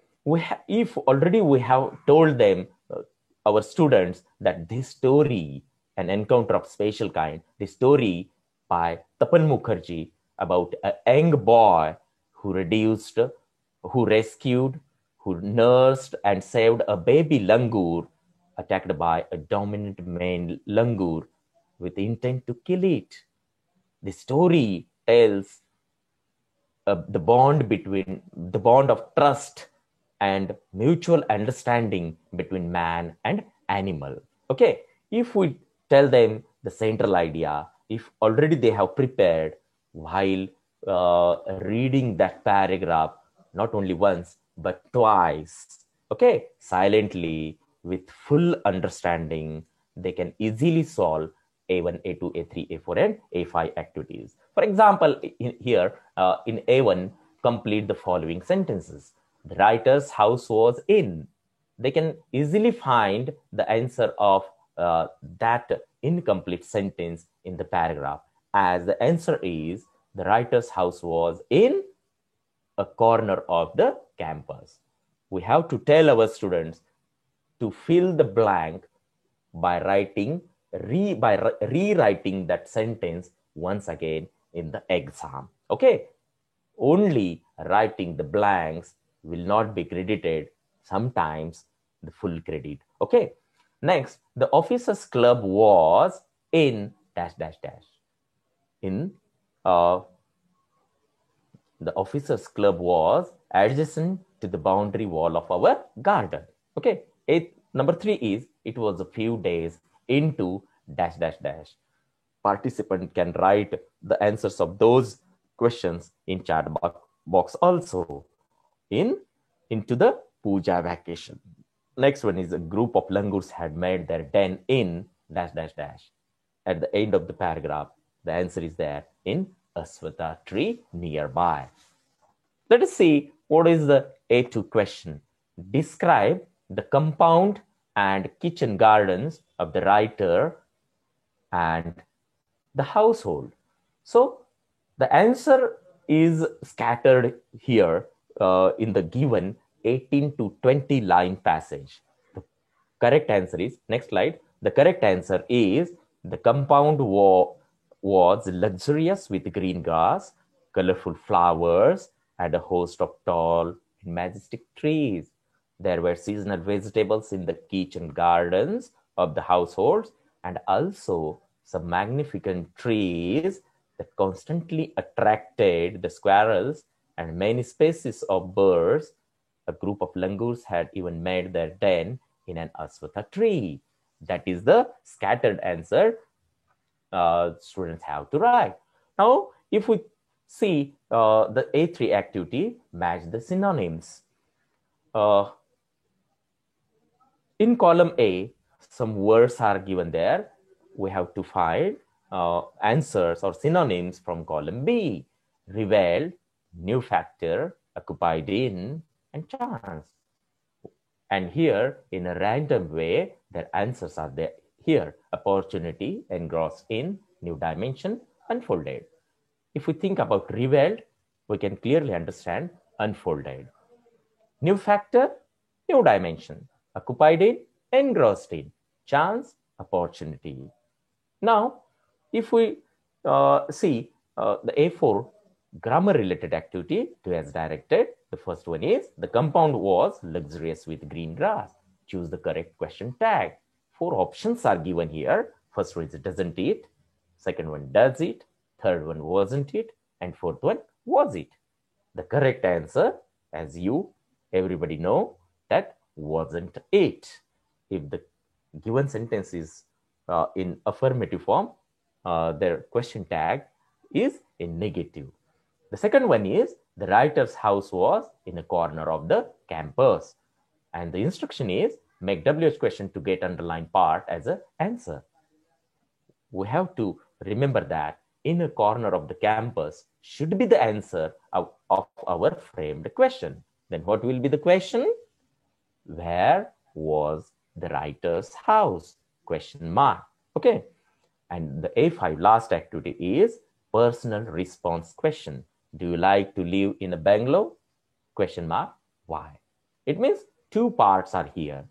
if already we have told them, our students, that this story, an encounter of special kind, the story by Tapan Mukherjee about a young boy who rescued, who nursed and saved a baby langur attacked by a dominant male langur with intent to kill it. The story tells the bond of trust and mutual understanding between man and animal. Okay, if we tell them the central idea, if already they have prepared while reading that paragraph, not only once, but twice, okay, silently, with full understanding, they can easily solve A1, A2, A3, A4, and A5 activities. For example, here in A1, complete the following sentences. The writer's house was in. They can easily find the answer of that incomplete sentence in the paragraph, as the answer is the writer's house was in a corner of the campus. We have to tell our students to fill the blank by rewriting that sentence once again in the exam. Okay, only writing the blanks will not be credited, sometimes the full credit. Okay, next, the officers club was in dash dash dash. In the officers club was adjacent to the boundary wall of our garden. Okay, number 3 is it was a few days into dash dash dash. Participant can write the answers of those questions in chat box also. Into the puja vacation. Next one is a group of langurs had made their den in dash dash dash. At the end of the paragraph, the answer is there in Aswatha tree nearby. Let us see what is the A2 question. Describe the compound and kitchen gardens of the writer and the household. So the answer is scattered here in the given 18 to 20 line passage. The correct answer is, next slide, the correct answer is the compound was luxurious with green grass, colorful flowers, and a host of tall and majestic trees. There were seasonal vegetables in the kitchen gardens of the households, and also some magnificent trees that constantly attracted the squirrels and many species of birds. A group of langurs had even made their den in an aswatha tree. That is the scattered answer students have to write. Now, if we see the A3 activity, match the synonyms. In column A, some words are given there. We have to find answers or synonyms from column B. Revealed, new factor, occupied in, and chance. And here, in a random way, their answers are there. Here, opportunity, engrossed in, new dimension, unfolded. If we think about revealed, we can clearly understand unfolded. New factor, new dimension. Occupied in, engrossed in. Chance, opportunity. Now, if we see the A4 grammar related activity to as directed, the first one is the compound was luxurious with green grass. Choose the correct question tag. 4 options are given here. First one is doesn't it, second one does it, third one wasn't it, and fourth one was it. The correct answer, as everybody know, that wasn't it. If the given sentence is in affirmative form, their question tag is in negative. The second one is the writer's house was in a corner of the campus. And the instruction is make WH question to get underlined part as an answer. We have to remember that in a corner of the campus should be the answer of our framed question. Then what will be the question? Where was the writer's house? Question mark. Okay. And the A5 last activity is personal response question. Do you like to live in a bungalow? Question mark. Why? It means 2 parts are here.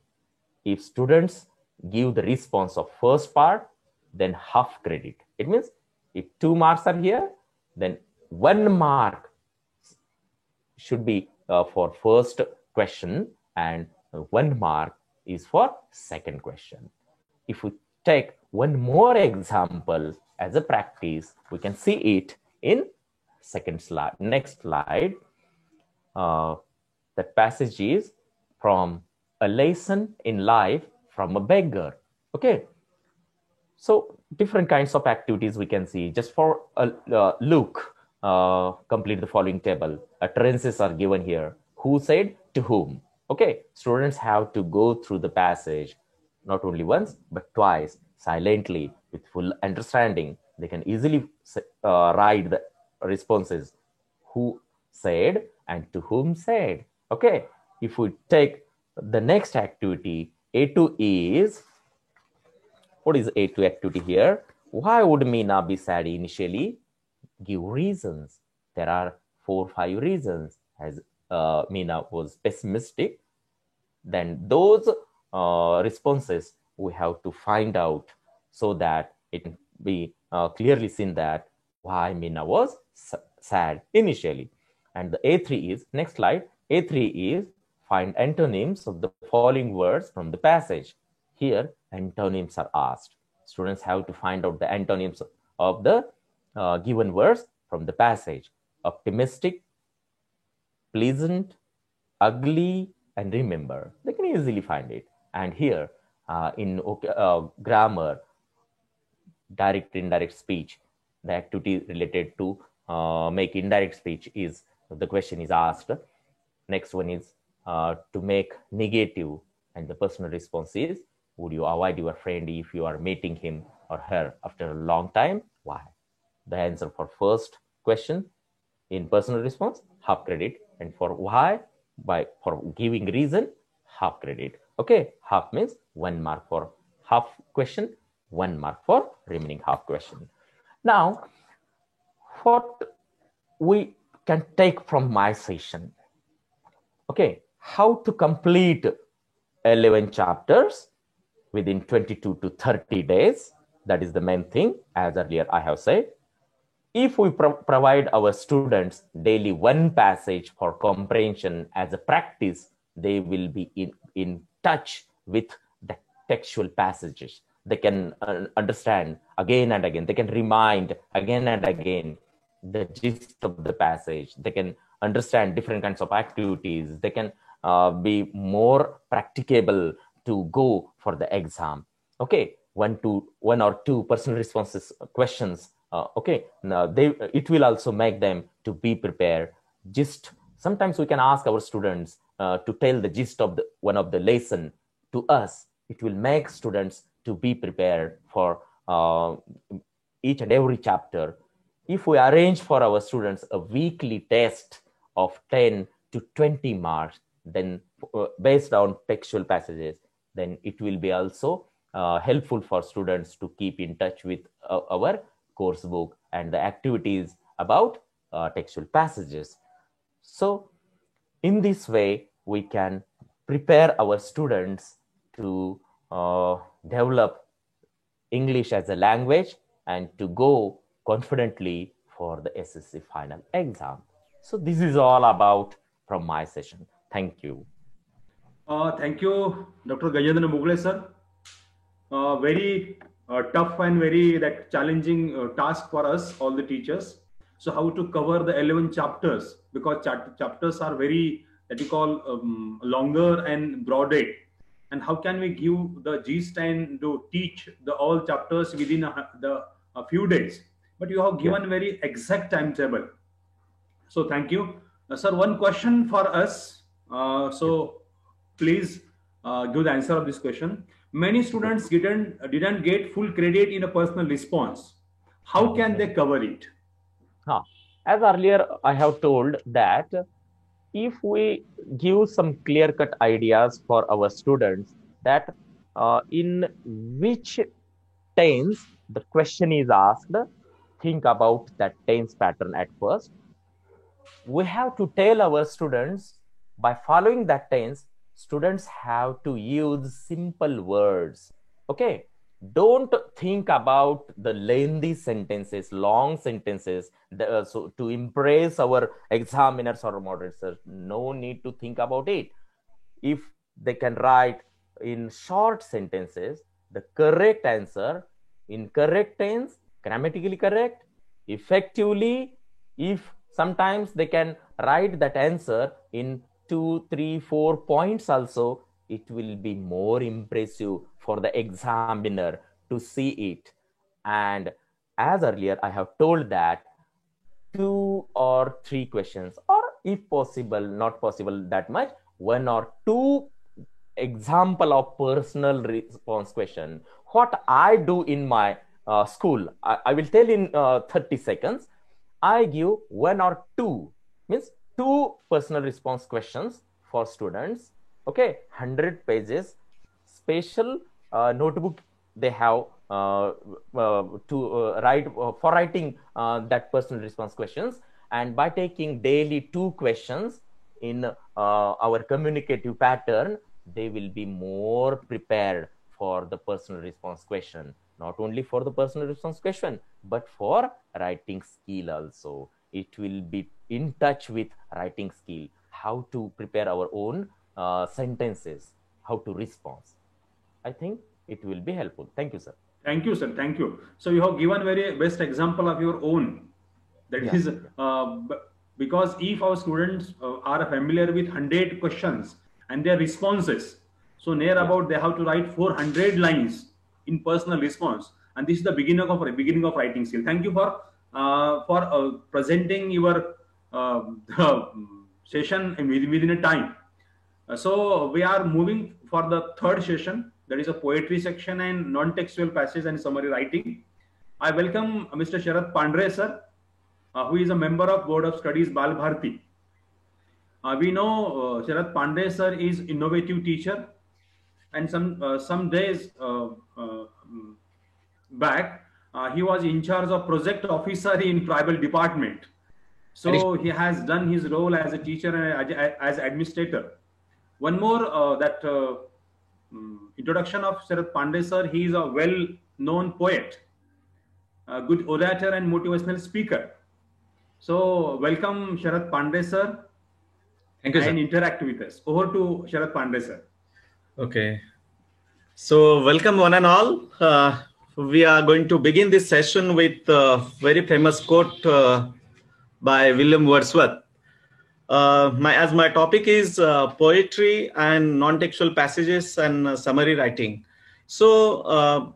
If students give the response of first part, then half credit. It means if 2 marks are here, then 1 mark should be for first question and 1 mark is for second question. If we take one more example as a practice, we can see it in second slide. Next slide. That passage is from a lesson in life from a beggar. Okay. So different kinds of activities we can see. Just for a look, complete the following table. Utterances are given here. Who said to whom? Okay. Students have to go through the passage not only once, but twice, silently, with full understanding. They can easily write the responses, who said and to whom said. Okay, if we take the next activity, A2 is, what is A2 activity here? Why would Meena be sad initially? Give reasons. There are 4-5 reasons. As Meena was pessimistic, then those responses we have to find out, so that it can be clearly seen that why Meena was sad initially. And the A3 is, next slide, A3 is find antonyms of the following words from the passage. Here, antonyms are asked. Students have to find out the antonyms of the given words from the passage. Optimistic, pleasant, ugly, and remember. They can easily find it. And here, in grammar, direct, indirect speech, the activity related to make indirect speech is, the question is asked. Next one is to make negative, and the personal response is, would you avoid your friend if you are meeting him or her after a long time? Why? The answer for first question in personal response, half credit, and for why, for giving reason, half credit. Okay, half means 1 mark for half question, 1 mark for remaining half question. Now, what we can take from my session? Okay, how to complete 11 chapters within 22 to 30 days. That is the main thing, as earlier I have said. If we provide our students daily one passage for comprehension as a practice, they will be in touch with the textual passages. They can understand again and again. They can remind again and again the gist of the passage. They can understand different kinds of activities. They can be more practicable to go for the exam. Okay, one or two personal responses questions. Okay, now it will also make them to be prepared. Gist. Sometimes we can ask our students to tell the gist of one of the lesson to us. It will make students to be prepared for each and every chapter. If we arrange for our students a weekly test of 10 to 20 marks, then based on textual passages, then it will be also helpful for students to keep in touch with our course book and the activities about textual passages. So in this way, we can prepare our students to develop English as a language and to go confidently for the SSC final exam. So this is all about from my session. Thank you. Thank you, Dr. Gajendra Mugle, sir. Very tough and very challenging task for us, all the teachers. So how to cover the 11 chapters, because chapters are very, that you call longer and broaded. And how can we give the gist and to teach the all chapters within a few days? But you have given very exact timetable. So thank you. Sir, one question for us. So please give the answer of this question. Many students didn't get full credit in a personal response. How can they cover it? As earlier I have told that if we give some clear-cut ideas for our students that in which tense the question is asked, think about that tense pattern at first. We have to tell our students, by following that tense, students have to use simple words. Okay, don't think about the lengthy sentences, long sentences, so to impress our examiners or moderators. No need to think about it. If they can write in short sentences the correct answer in correct tense, grammatically correct, effectively, if sometimes they can write that answer in 2, 3, 4 points also, it will be more impressive for the examiner to see it. And as earlier I have told that 2 or 3 questions, or if possible, not possible that much, 1 or 2 example of personal response question. What I do in my school, I will tell in 30 seconds. I give one or two, means two personal response questions for students. Okay, 100 pages, special notebook they have to write for writing that personal response questions. And by taking daily two questions in our communicative pattern, they will be more prepared for the personal response question. Not only for the personal response question, but for writing skill also. It will be in touch with writing skill, how to prepare our own sentences, how to respond. I think it will be helpful. Thank you, sir. Thank you, sir. Thank you. So you have given very best example of your own. That Yeah. is because if our students are familiar with 100 questions and their responses, so near about they have to write 400 lines in personal response, and this is the beginning of writing skill. Thank you for presenting your session within a time. So we are moving for the third session, that is a poetry section and non-textual passage and summary writing. I welcome Mr. Sharad Pandre, sir, who is a member of Board of Studies Bal Bharti. We know Sharad Pandre, sir, is innovative teacher, and some days back, he was in charge of project officer in tribal department. So he has done his role as a teacher and as administrator. One more introduction of Sharad Pandey, sir. He is a well-known poet, a good orator and motivational speaker. So welcome Sharad Pandey, sir. Thank you, sir. And interact with us. Over to Sharad Pandey, sir. Okay. So welcome one and all. We are going to begin this session with a very famous quote by William Wordsworth. As my topic is poetry and non-textual passages and summary writing. So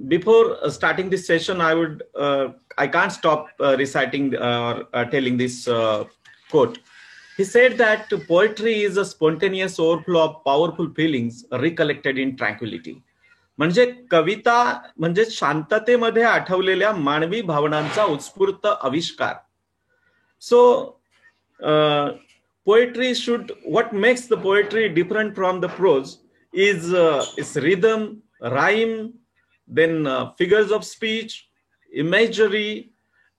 before starting this session, I can't stop reciting or telling this quote. He said that poetry is a spontaneous overflow of powerful feelings recollected in tranquility. म्हणजे कविता म्हणजे शांततेमध्ये आठवलेल्या मानवी भावनांचा उत्स्फूर्त आविष्कार. So poetry what makes the poetry different from the prose is its rhythm, rhyme, then figures of speech, imagery,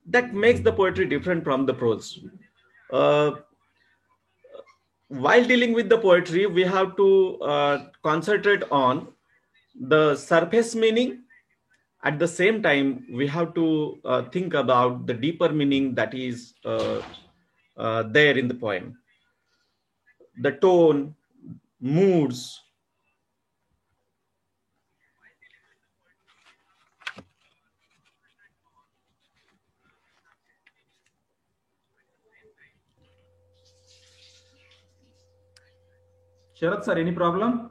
that makes the poetry different from the prose. While dealing with the poetry, we have to concentrate on the surface meaning. At the same time, we have to think about the deeper meaning that is there in the poem. The tone, moods. Sharad, sir, any problem?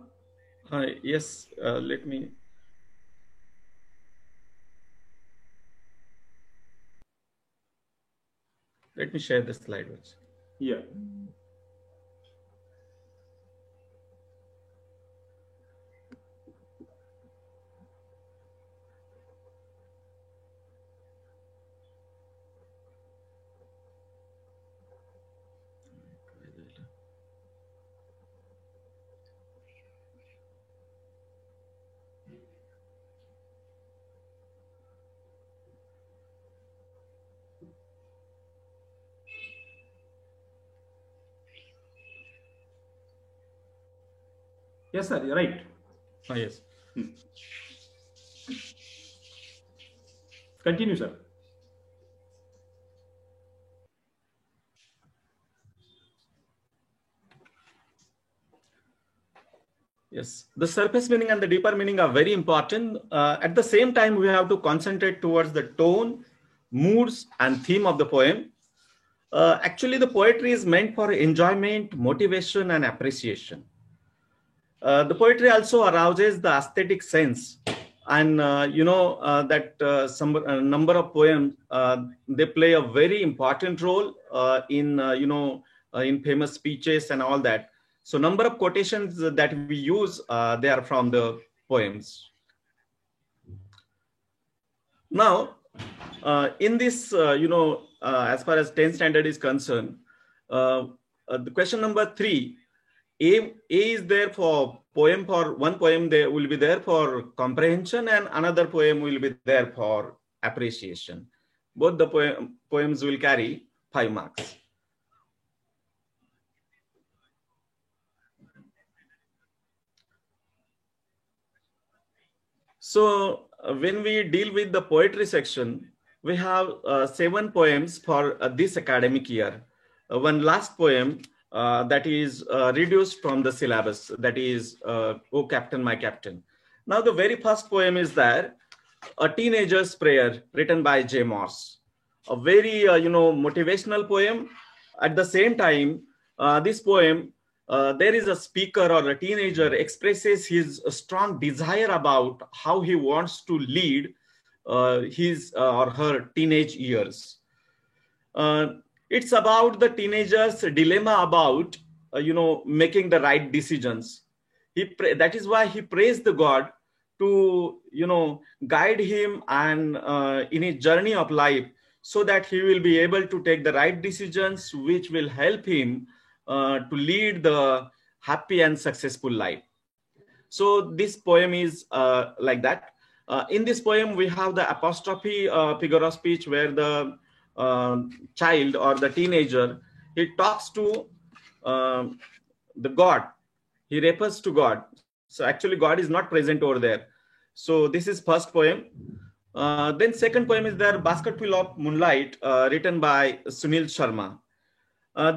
Yes, let me share the slide. Yeah. Yes, sir, you're right. Yes. Continue, sir. Yes, the surface meaning and the deeper meaning are very important. At the same time, we have to concentrate towards the tone, moods, and theme of the poem. Actually, the poetry is meant for enjoyment, motivation, and appreciation. The poetry also arouses the aesthetic sense, and some number of poems they play a very important role in in famous speeches and all that. So number of quotations that we use, they are from the poems. Now, in this, as far as 10th standard is concerned, the question number 3, A is there for poem, for one poem there will be there for comprehension and another poem will be there for appreciation. Both the poems will carry 5 marks. So when we deal with the poetry section, we have 7 poems for this academic year. One last poem that is reduced from the syllabus, that is "Oh Captain, My Captain." Now the very first poem is there, A Teenager's Prayer, written by J. Morse. A very motivational poem. At the same time, this poem, there is a speaker or a teenager expresses his strong desire about how he wants to lead his or her teenage years. It's about the teenager's dilemma about, making the right decisions. That is why he prays the God to, guide him and in his journey of life, so that he will be able to take the right decisions, which will help him to lead the happy and successful life. So this poem is like that. In this poem, we have the apostrophe figure of speech where the child or the teenager, he talks to the God. He refers to God. So actually God is not present over there. So this is first poem. Then second poem is there, Basketful of Moonlight, written by Sunil Sharma.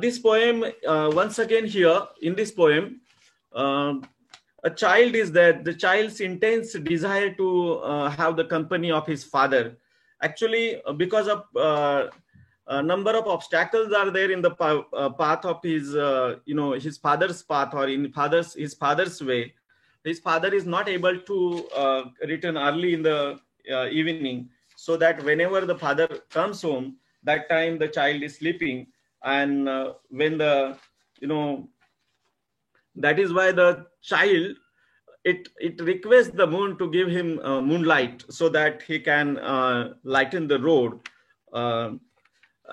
This poem, once again here, in this poem, a child is there. The child's intense desire to have the company of his father. Actually, because of a number of obstacles are there in the path of his, his father's path, or in his father's way. His father is not able to return early in the evening, so that whenever the father comes home, that time the child is sleeping. And when the, that is why the child, it requests the moon to give him moonlight so that he can lighten the road.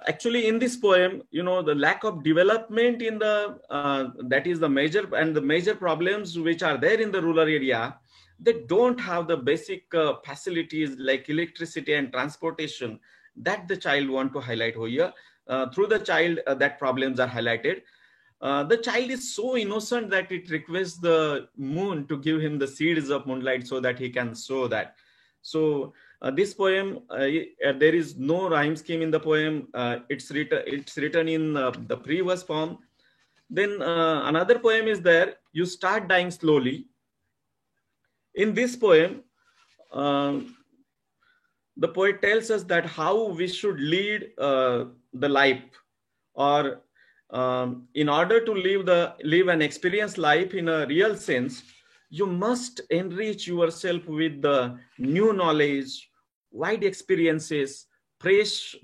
Actually, in this poem, the lack of development in the, that is the major problems which are there in the rural area. They don't have the basic facilities like electricity and transportation that the child want to highlight over here. Through the child, that problems are highlighted. The child is so innocent that it requests the moon to give him the seeds of moonlight so that he can sow that. So this poem, there is no rhyme scheme in the poem. It's written in the pre-verse form. Then another poem is there, You Start Dying Slowly. In this poem, the poet tells us that how we should lead the life, or in order to live and experience life in a real sense, you must enrich yourself with the new knowledge, wide experiences, fresh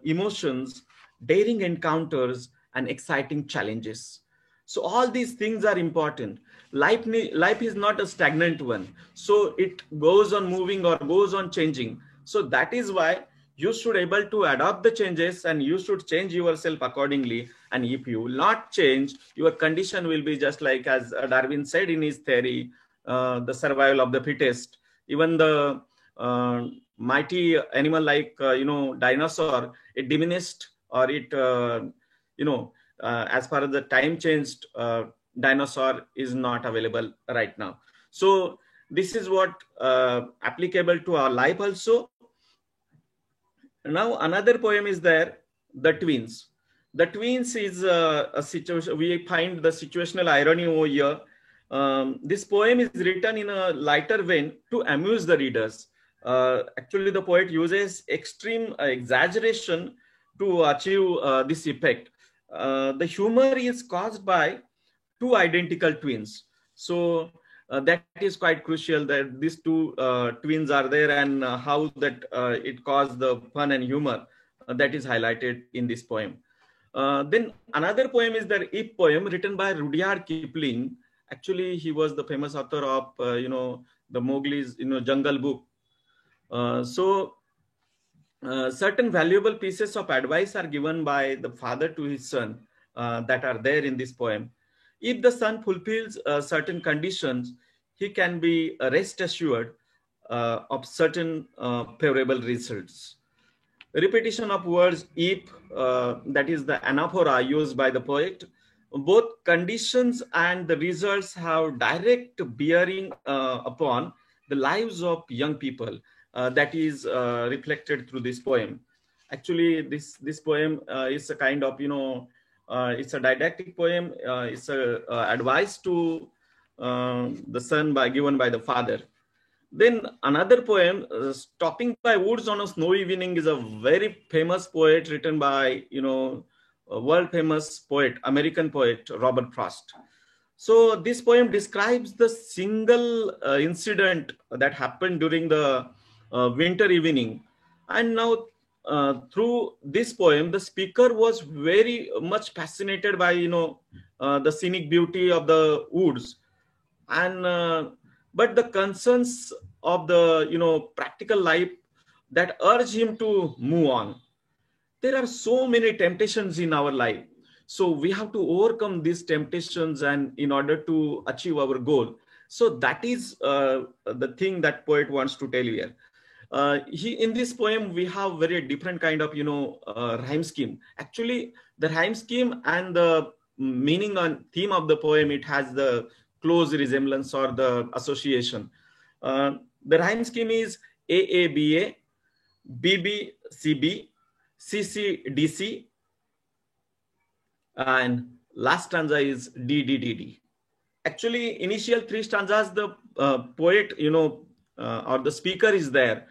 emotions, daring encounters, and exciting challenges. So all these things are important. Life is not a stagnant one. So it goes on moving or goes on changing. So that is why you should able to adopt the changes, and you should change yourself accordingly. And if you will not change, your condition will be just like as Darwin said in his theory, the survival of the fittest. Even the mighty animal like, dinosaur, it diminished, or it, as far as the time changed, dinosaur is not available right now. So this is what applicable to our life also. Now another poem is there, The Twins. The Twins is a situation, we find the situational irony over here. This poem is written in a lighter vein to amuse the readers. Actually, the poet uses extreme exaggeration to achieve this effect. The humor is caused by two identical twins. So that is quite crucial, that these two twins are there, and how that it caused the fun and humor that is highlighted in this poem. Then another poem is the Ip poem written by Rudyard Kipling. Actually, he was the famous author of, the Mowgli's, Jungle Book. Certain valuable pieces of advice are given by the father to his son that are there in this poem. If the son fulfills certain conditions, he can be rest assured of certain favorable results. Repetition of words if, that is the anaphora used by the poet. Both conditions and the results have direct bearing upon the lives of young people. That is reflected through this poem. Actually, this poem is a kind of, it's a didactic poem. It's a advice to the son given by the father. Then another poem, Stopping by Woods on a Snowy Evening, is a very famous poet written by, a world famous poet, American poet, Robert Frost. So this poem describes the single incident that happened during the winter evening. And now through this poem, the speaker was very much fascinated by, the scenic beauty of the woods. And but the concerns of the practical life that urge him to move on. There are so many temptations in our life, so we have to overcome these temptations and in order to achieve our goal. So that is the thing that poet wants to tell here. In this poem we have very different kind of rhyme scheme. Actually, the rhyme scheme and the meaning and theme of the poem, it has the close resemblance or the association. The rhyme scheme is AABA, BBCB, CCDC, and last stanza is DDDD. Actually, initial three stanzas, the poet, or the speaker is there.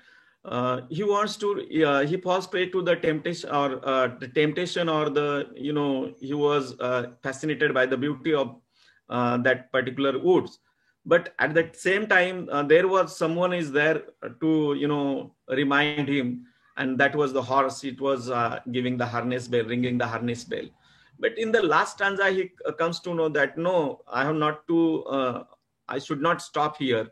He wants to, he falls prey to the temptation or he was fascinated by the beauty of that particular woods. But at the same time, there was someone is there to, remind him, and that was the horse. It was giving the harness bell, ringing the harness bell. But in the last stanza, he comes to know that, no, I have not to, I should not stop here.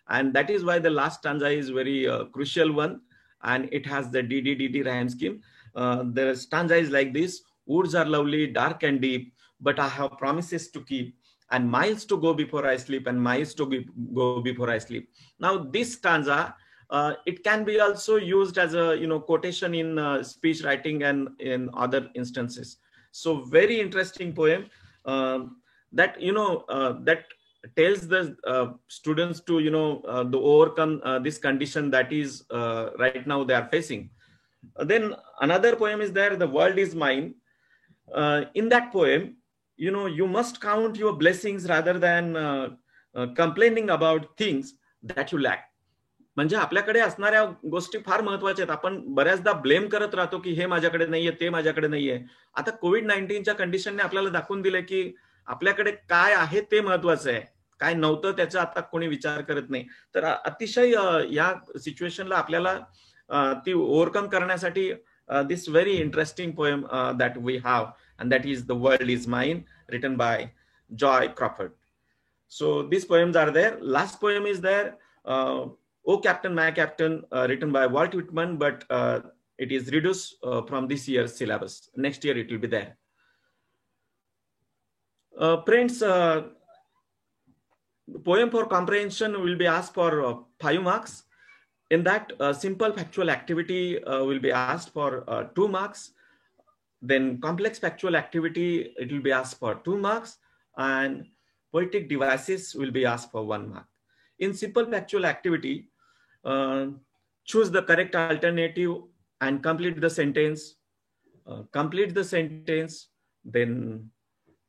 And that is why the last stanza is very crucial one. And it has the DDDD rhyme scheme. The stanza is like this: woods are lovely, dark and deep, but I have promises to keep, and miles to go before I sleep, and miles to go before I sleep. Now this stanza, it can be also used as a quotation in speech writing and in other instances. So very interesting poem that that tells the students to to overcome this condition that is right now they are facing. Then another poem is there, The World Is Mine. In that poem, you must count your blessings rather than complaining about things that you lack. म्हणजे आपल्याकडे असणाऱ्या गोष्टी फार महत्वाच्या आहेत. आपण बऱ्याचदा blame करत राहतो की हे माझ्याकडे नाहीये, ते माझ्याकडे नाहीये. आता कोविड-19च्या कंडिशनने आपल्याला दाखवून दिले की आपल्याकडे काय आहे ते महत्वाचं आहे, काय नव्हतं त्याचा आता कोणी विचार करत नाही. तर अतिशय या सिच्युएशनला आपल्याला ती ओव्हरकम करण्यासाठी this very interesting poem that we have, and that is The World Is Mine, written by Joy Crawford. So these poems are there. Last poem is there, Oh Captain, My Captain, written by Walt Whitman, but it is reduced from this year's syllabus. Next year it will be there. Friends, the poem for comprehension will be asked for 5 marks. In that, simple factual activity will be asked for 2 marks. Then complex factual activity, it will be asked for 2 marks. And poetic devices will be asked for 1 mark. In simple factual activity, choose the correct alternative and complete the sentence. Then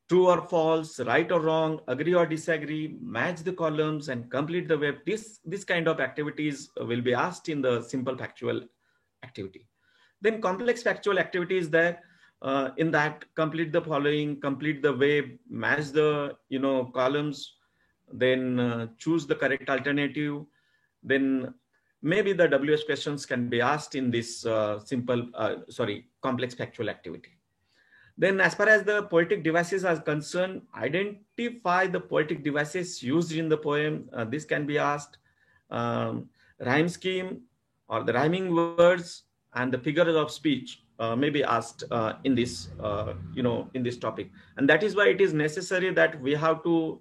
true or false, right or wrong, agree or disagree, match the columns and complete the web. This kind of activities will be asked in the simple factual activity. Then complex factual activity is there. In that, complete the following, complete the web, match the columns, then choose the correct alternative. Then maybe the WH questions can be asked in this complex factual activity. Then as far as the poetic devices are concerned, identify the poetic devices used in the poem. This can be asked. Rhyme scheme or the rhyming words and the figures of speech may be asked in this, in this topic. And that is why it is necessary that we have to,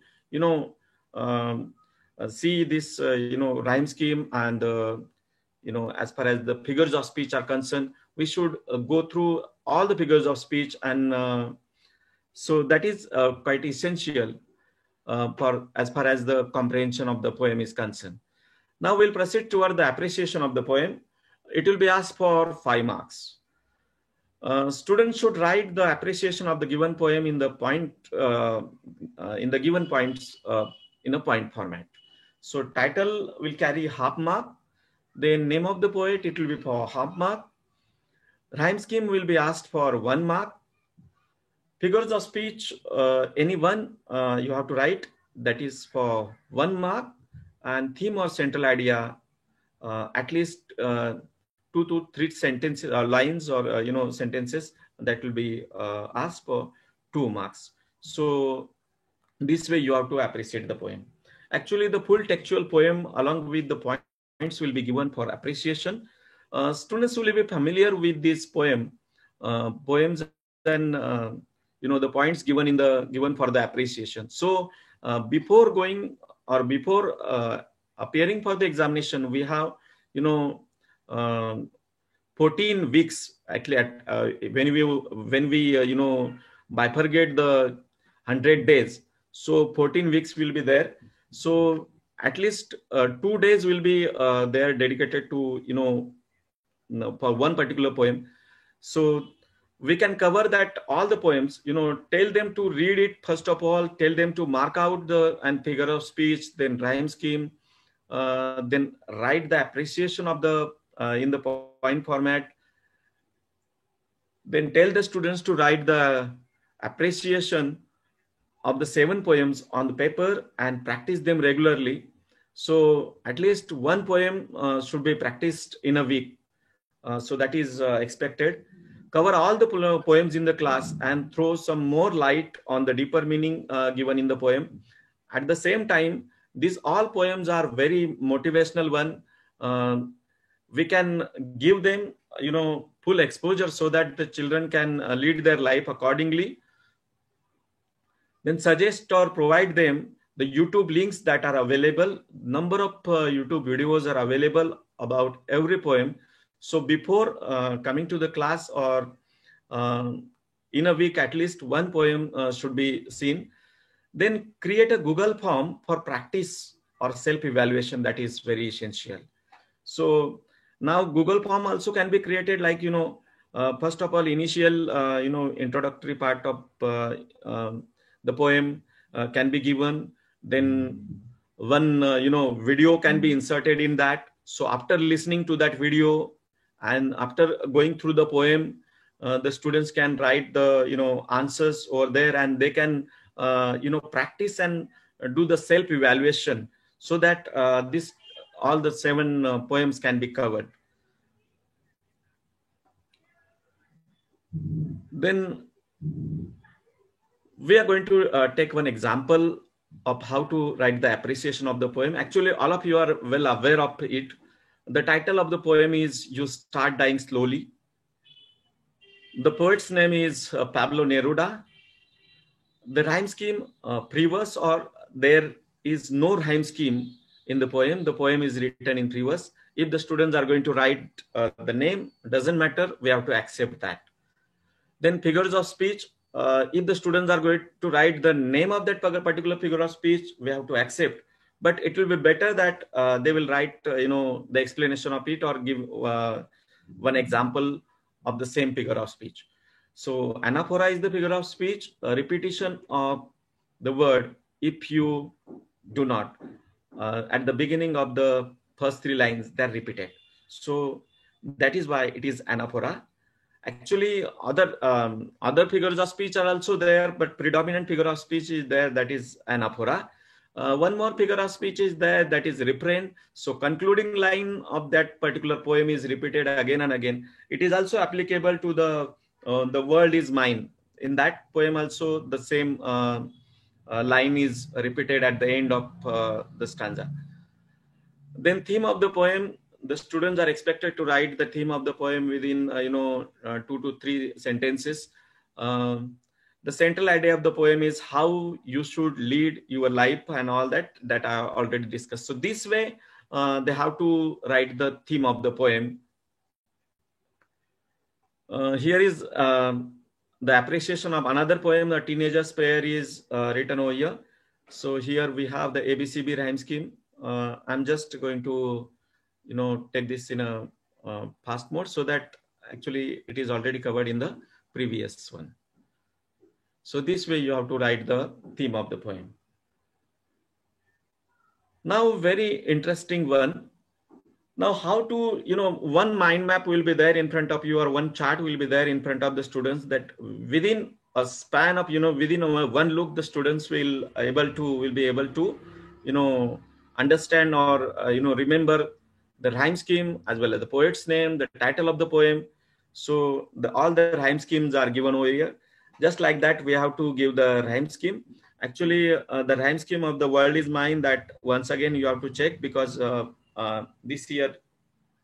see this, rhyme scheme and, as far as the figures of speech are concerned, we should go through all the figures of speech. And so that is quite essential for as far as the comprehension of the poem is concerned. Now we'll proceed toward the appreciation of the poem. It will be asked for 5 marks. Students should write the appreciation of the given poem in the point, in the given points in a point format. So title will carry half mark. The name of the poet, it will be for half mark. Rhyme scheme will be asked for 1 mark. Figures of speech, any one you have to write, that is for 1 mark. And theme or central idea, at least 2 to 3 sentences or lines or sentences, that will be asked for 2 marks. So this way you have to appreciate the poem. Actually, the full textual poem along with the points will be given for appreciation. Students will be familiar with this poems and the points given for the appreciation. So before going or before appearing for the examination, we have 14 weeks actually when we bifurcate the 100 days. So 14 weeks will be there. So at least 2 days will be there dedicated to for one particular poem. So we can cover that all the poems, tell them to read it first of all, tell them to mark out the and figure of speech, then rhyme scheme, then write the appreciation of the in the point format, then tell the students to write the appreciation of the 7 poems on the paper and practice them regularly. So at least 1 poem should be practiced in a week. So that is expected. Cover all the poems in the class and throw some more light on the deeper meaning given in the poem. At the same time, these all poems are very motivational one. We can give them, full exposure so that the children can lead their life accordingly. Then suggest or provide them the YouTube links that are available. Number of YouTube videos are available about every poem. So before coming to the class or in a week, at least 1 poem should be seen. Then create a Google form for practice or self-evaluation. That is very essential. So now Google form also can be created like, first of all, initial, introductory part of the poem can be given. Then one, video can be inserted in that. So after listening to that video and after going through the poem, the students can write the, answers over there, and they can, practice and do the self-evaluation so that all the 7 poems can be covered. Then we are going to take one example of how to write the appreciation of the poem. Actually, all of you are well aware of it. The title of the poem is You Start Dying Slowly. The poet's name is Pablo Neruda. The rhyme scheme, pre-verse, or there is no rhyme scheme in the poem. The poem is written in pre-verse. If the students are going to write the name, doesn't matter, we have to accept that. Then figures of speech. If the students are going to write the name of that particular figure of speech, we have to accept. But it will be better that they will write, the explanation of it or give one example of the same figure of speech. So anaphora is the figure of speech, a repetition of the word if you do not. At the beginning of the first 3 lines, they're repeated. So that is why it is anaphora. Actually, other figures of speech are also there, but predominant figure of speech is there, that is anaphora. One more figure of speech is there, that is refrain. So concluding line of that particular poem is repeated again and again. It is also applicable to the world is mine. in that poem also the same line is repeated at the end of the stanza. Then theme of the poem, the students are expected to write the theme of the poem within 2 to 3 sentences. The central idea of the poem is how you should lead your life and all that I already discussed. So this way they have to write the theme of the poem. Here is the appreciation of another poem, The Teenager's Prayer, is written over here. So here we have the ABCB rhyme scheme. I'm just going to take this in a fast mode so that actually it is already covered in the previous one. So this way you have to write the theme of the poem. Now, very interesting one. Now, how to, one mind map will be there in front of you, or one chart will be there in front of the students, that within a span of, within one look, the students will be able to, understand or, remember the rhyme scheme as well as the poet's name, the title of the poem. So all the rhyme schemes are given over here. Just like that, we have to give the rhyme scheme. Actually, the rhyme scheme of The World Is Mine, that once again you have to check, because this year,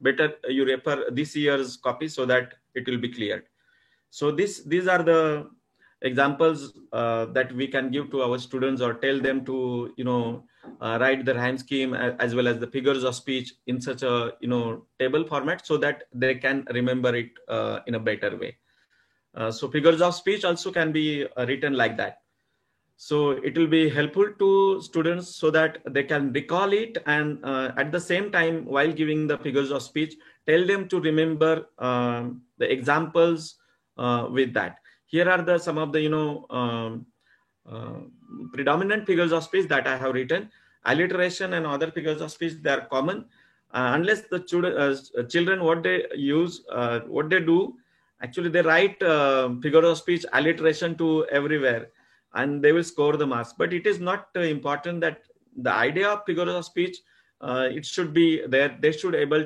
better you refer this year's copy so that it will be cleared. So these are the examples that we can give to our students, or tell them to write the rhyme scheme as well as the figures of speech in such a table format, so that they can remember it in a better way. So figures of speech also can be written like that. So it will be helpful to students so that they can recall it, and at the same time, while giving the figures of speech, tell them to remember the examples with that. Here are some of the predominant figures of speech that I have written. Alliteration and other figures of speech, they are common, unless the children what they use, what they do, actually they write figure of speech alliteration to everywhere, and they will score the marks. But it is not important that the idea of figure of speech, it should be there. They should be able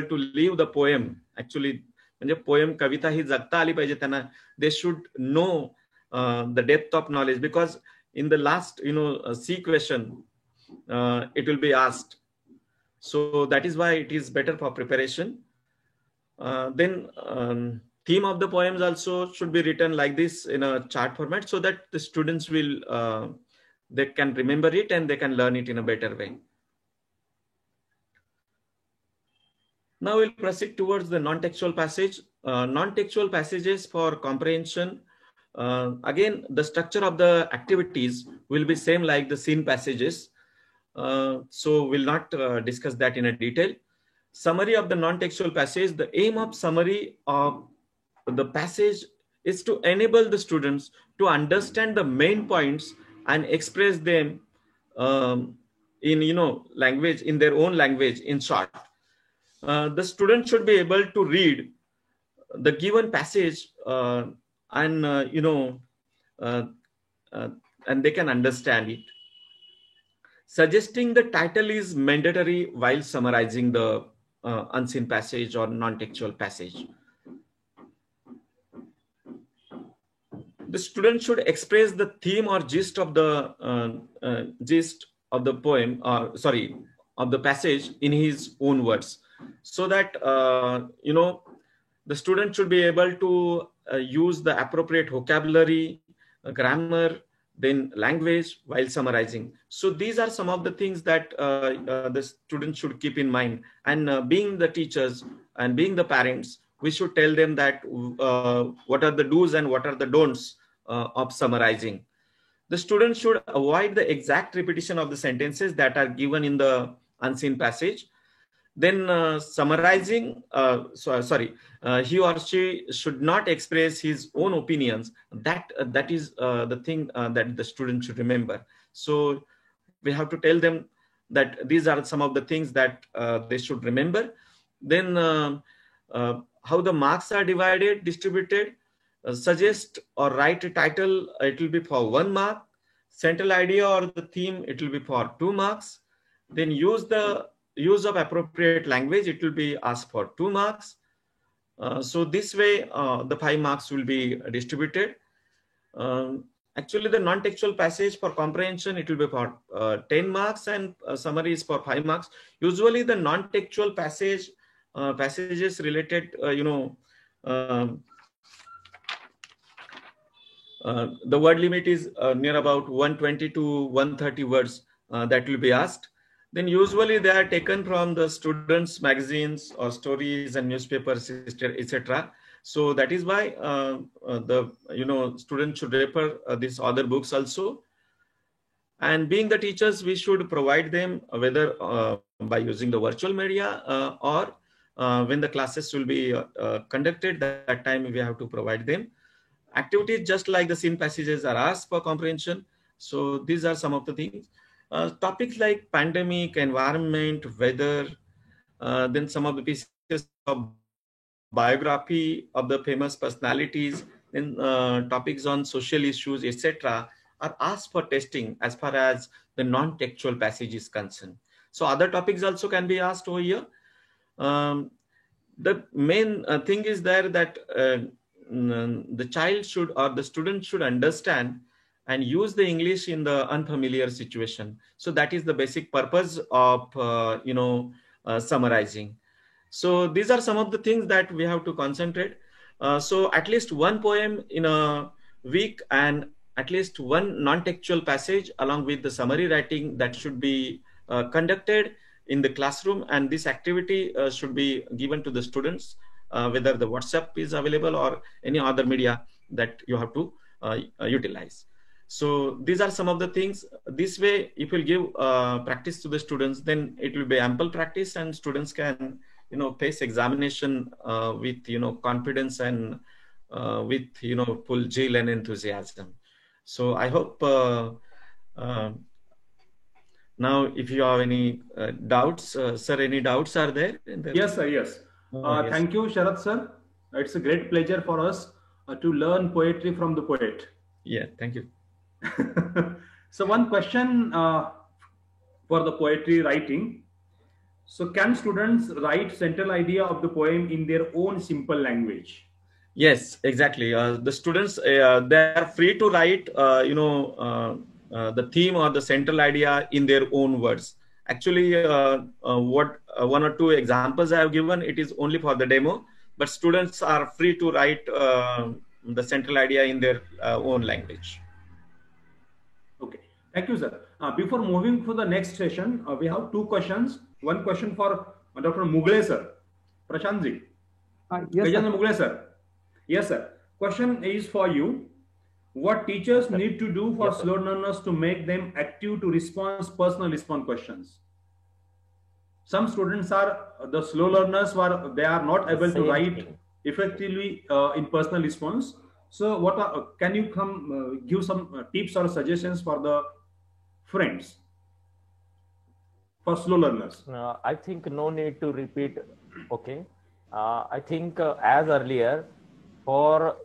to leave the poem. Actually, poem kavita hi jagta ali pahije tana. They should know the depth of knowledge, because in the last C question it will be asked. So that is why it is better for preparation. Then theme of the poems also should be written like this in a chart format, so that the students will they can remember it and they can learn it in a better way. Now we'll proceed towards the non-textual passage. Non-textual passages for comprehension. Again, the structure of the activities will be same like the scene passages. So we'll not discuss that in a detail. Summary of the non-textual passage. The aim of summary of the passage is to enable the students to understand the main points and express them in language, in their own language, in short. The student should be able to read the given passage and they can understand it. Suggesting the title is mandatory while summarizing the unseen passage or non-textual passage. The student should express the theme or gist of the poem, of the passage in his own words, so that the student should be able to use the appropriate vocabulary, grammar, then language while summarizing. So these are some of the things that the students should keep in mind. And being the teachers and being the parents, we should tell them that what are the do's and what are the don'ts of summarizing. The students should avoid the exact repetition of the sentences that are given in the unseen passage. Then summarizing, he or she should not express his own opinions. That is the thing that the student should remember. So we have to tell them that these are some of the things that they should remember. Then how the marks are distributed. Suggest or write a title, it will be for 1 mark. Central idea or the theme, it will be for 2 marks. Then use of appropriate language, it will be asked for 2 marks. So this way, the 5 marks will be distributed. Actually, the non-textual passage for comprehension, it will be for 10 marks, and summary is for 5 marks. Usually the non-textual passages related, the word limit is near about 120 to 130 words that will be asked. Then usually they are taken from the students' magazines or stories and newspapers, etc. So that is why the students should refer these other books also. And being the teachers, we should provide them whether by using the virtual media or when the classes will be conducted, that time we have to provide them activities just like the scene passages are asked for comprehension. So these are some of the things. Topics like pandemic, environment, weather, then some of the pieces of biography of the famous personalities, then topics on social issues, etc. are asked for testing as far as the non-textual passage is concerned. So other topics also can be asked over here. The main thing is there that the child should or the student should understand and use the English in the unfamiliar situation. So that is the basic purpose of summarizing. So these are some of the things that we have to concentrate. So at least one poem in a week and at least one non-textual passage along with the summary writing that should be conducted in the classroom, and this activity should be given to the students, whether the WhatsApp is available or any other media that you have to utilize. So these are some of the things. This way, if you give practice to the students, then it will be ample practice, and students can face examination with confidence and with full zeal and enthusiasm. So I hope now if you have any doubts, sir, any doubts are there? Yes, sir. Yes. Yes. Thank you, Sharad sir. It's a great pleasure for us to learn poetry from the poet. Yeah, thank you. So one question for the poetry writing. So can students write central idea of the poem in their own simple language? Yes, exactly. The students, they are free to write, the theme or the central idea in their own words. Actually, what one or two examples I have given, it is only for the demo, but students are free to write the central idea in their own language. Okay, thank you, sir. Before moving to the next session, we have two questions. One question for Dr. Mugle, sir. Prashantji. Yes, Gajendra Mugle, sir. Yes, sir. Question is for you. What teachers need to do for slow learners to make them active to personal response questions? Some students are the slow learners, they are not able to write effectively in personal response. So what can you give some tips or suggestions for the friends for slow learners? I think no need to repeat. Okay. I think as earlier, for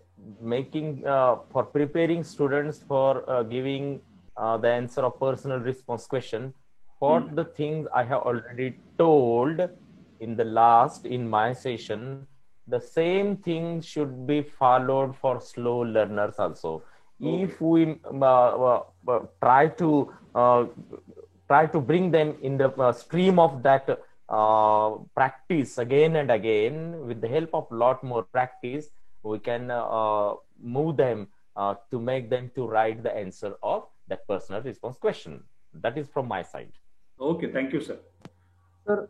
making for preparing students for giving the answer of personal response question, what the things I have already told in my session, the same thing should be followed for slow learners also. Okay. If we try to bring them in the stream of that practice again and again, with the help of lot more practice, we can move them to make them to write the answer of that personal response question. That is from my side. Okay, thank you, sir. Sir,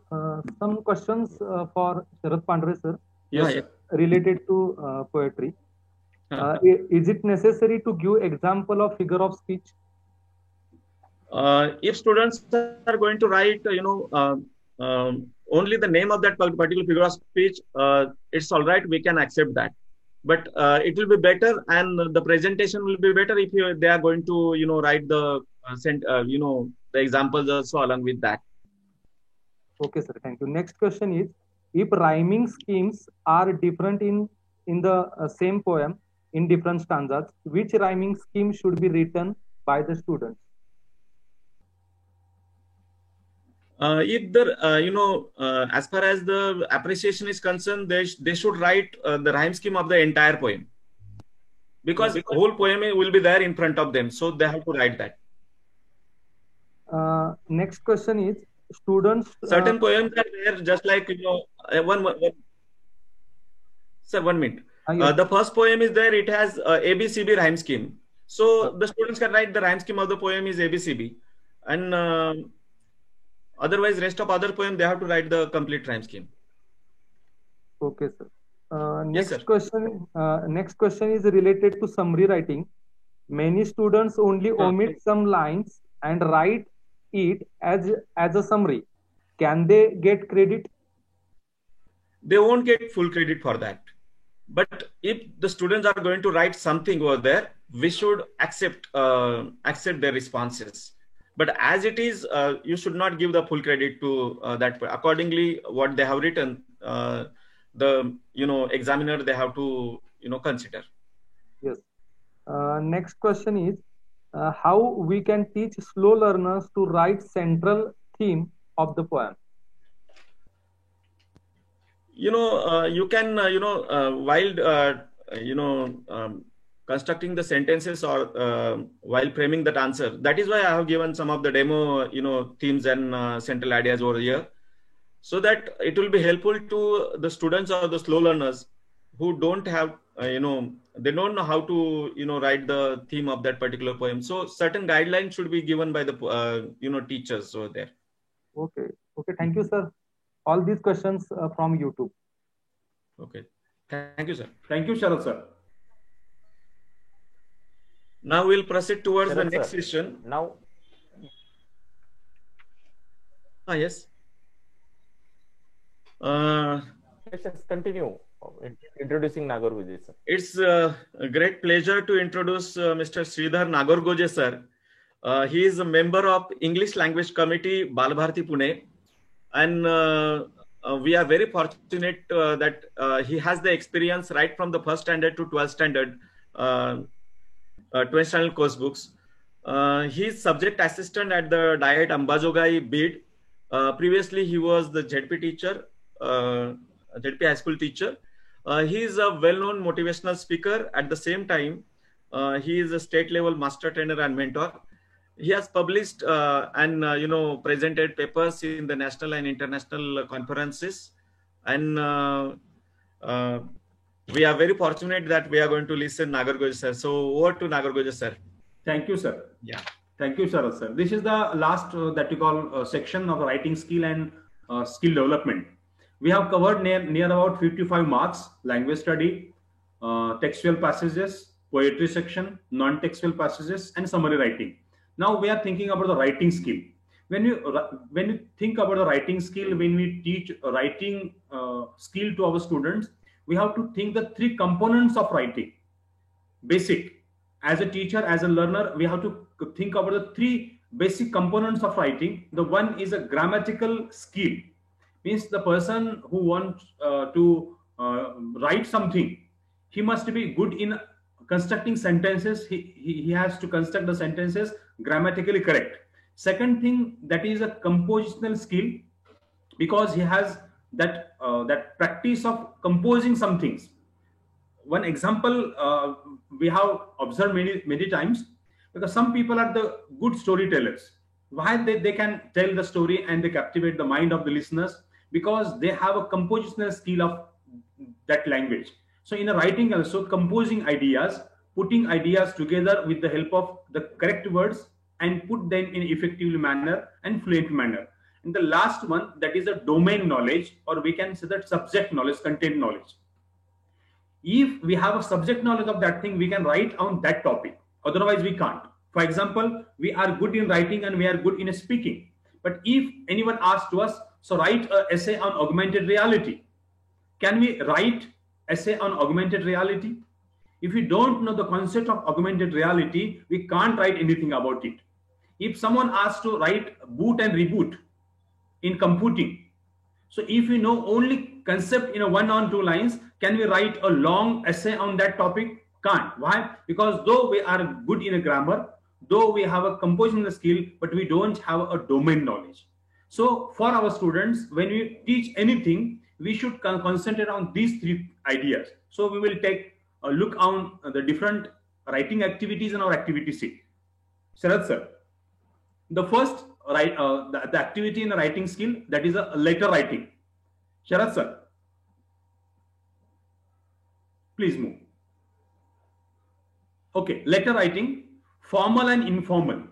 some questions for Sharad Pandre, sir. Yes, sir. Related to poetry. Is it necessary to give example of figure of speech? If students are going to write, only the name of that particular figure of speech, it's all right. We can accept that. But it will be better, and the presentation will be better if they are going to, write the the examples also along with that. Okay, sir. Thank you. Next question is: if rhyming schemes are different in the same poem in different stanzas, which rhyming scheme should be written by the students? If the as far as the appreciation is concerned, they should write the rhyme scheme of the entire poem, because whole poem will be there in front of them, so they have to write that. Next question is, students. Certain poems are there, just like sir, 1 minute. Yes. The first poem is there; it has ABCB rhyme scheme. So the students can write the rhyme scheme of the poem is ABCB, and otherwise, rest of other poem they have to write the complete rhyme scheme. Okay, sir. Yes, Next sir. question. Next question is related to summary writing. Many students only omit some lines and write it as a summary. Can they get credit? They won't get full credit for that. But if the students are going to write something over there, we should accept their responses. But as it is, you should not give the full credit to that. Accordingly, what they have written, the examiner, they have to consider. Yes. Next question is, how we can teach slow learners to write central theme of the poem? You can while constructing the sentences or while framing that answer. That is why I have given some of the demo themes and central ideas over here, so that it will be helpful to the students or the slow learners who don't have they don't know how to write the theme of that particular poem. So certain guidelines should be given by the teachers over there. Okay. Thank you, sir. All these questions from YouTube. Okay. Thank you, sir. Thank you, Sharad sir. Now we'll proceed towards the Sharad, next sir. session. Now, Yes. let's continue introducing Nagargoje, sir. It's a great pleasure to introduce Mr. Sridhar Nagargoje, sir. He is a member of English Language Committee, Balbharti, Pune. And we are very fortunate that he has the experience right from the first standard to 12th standard, 12th standard course books. He is subject assistant at the Diet Ambajogai bid. Previously, he was the ZP teacher, ZP high school teacher. He is a well-known motivational speaker. At the same time, he is a state level master trainer and mentor. He has published and presented papers in the national and international conferences, and we are very fortunate that we are going to listen Nagargoje sir. So over to Nagargoje sir. Thank you, sir. Yeah. Thank you, Sharad sir. This is the last that you call section of writing skill and skill development. We have covered near about 55 marks: language study, textual passages, poetry section, non-textual passages, and summary writing. Now we are thinking about the writing skill. When you think about the writing skill, when we teach writing skill to our students, we have to think the three components of writing. Basic. As a teacher, as a learner, we have to think about the three basic components of writing. The one is a grammatical skill. Means the person who wants to write something, he must be good in constructing sentences. He has to construct the sentences grammatically correct. Second thing, that is a compositional skill, because he has that that practice of composing some things. One example we have observed many times, because some people are the good storytellers. Why they can tell the story and they captivate the mind of the listeners? Because they have a compositional skill of that language. So in a writing also, composing ideas, putting ideas together with the help of the correct words and put them in effective manner and fluent manner. And the last one, that is a domain knowledge, or we can say that subject knowledge, content knowledge. If we have a subject knowledge of that thing, we can write on that topic. Otherwise, we can't. For example, we are good in writing and we are good in speaking. But if anyone asks to us, so write an essay on augmented reality. Can we write essay on augmented reality? If we don't know the concept of augmented reality, we can't write anything about it. If someone asks to write boot and reboot in computing, so if we know only concept in a 1 or 2 lines, can we write a long essay on that topic? Can't. Why? Because though we are good in a grammar, though we have a compositional skill, but we don't have a domain knowledge. So for our students, when we teach anything, we should concentrate on these three ideas. So we will take a look on the different writing activities in our activity sheet. Sharad sir, the first the activity in the writing skill, that is a letter writing. Sharad sir, please move. Okay, letter writing, formal and informal.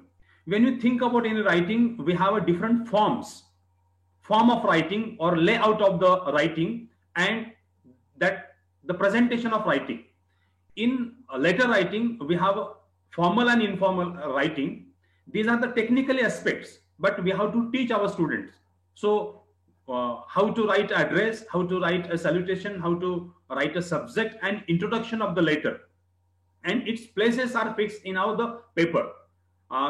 When you think about any writing, we have a different form of writing or layout of the writing, and that the presentation of writing. In letter writing, we have formal and informal writing. These are the technical aspects, but we have to teach our students. So how to write address, how to write a salutation, how to write a subject and introduction of the letter, and its places are fixed in the paper.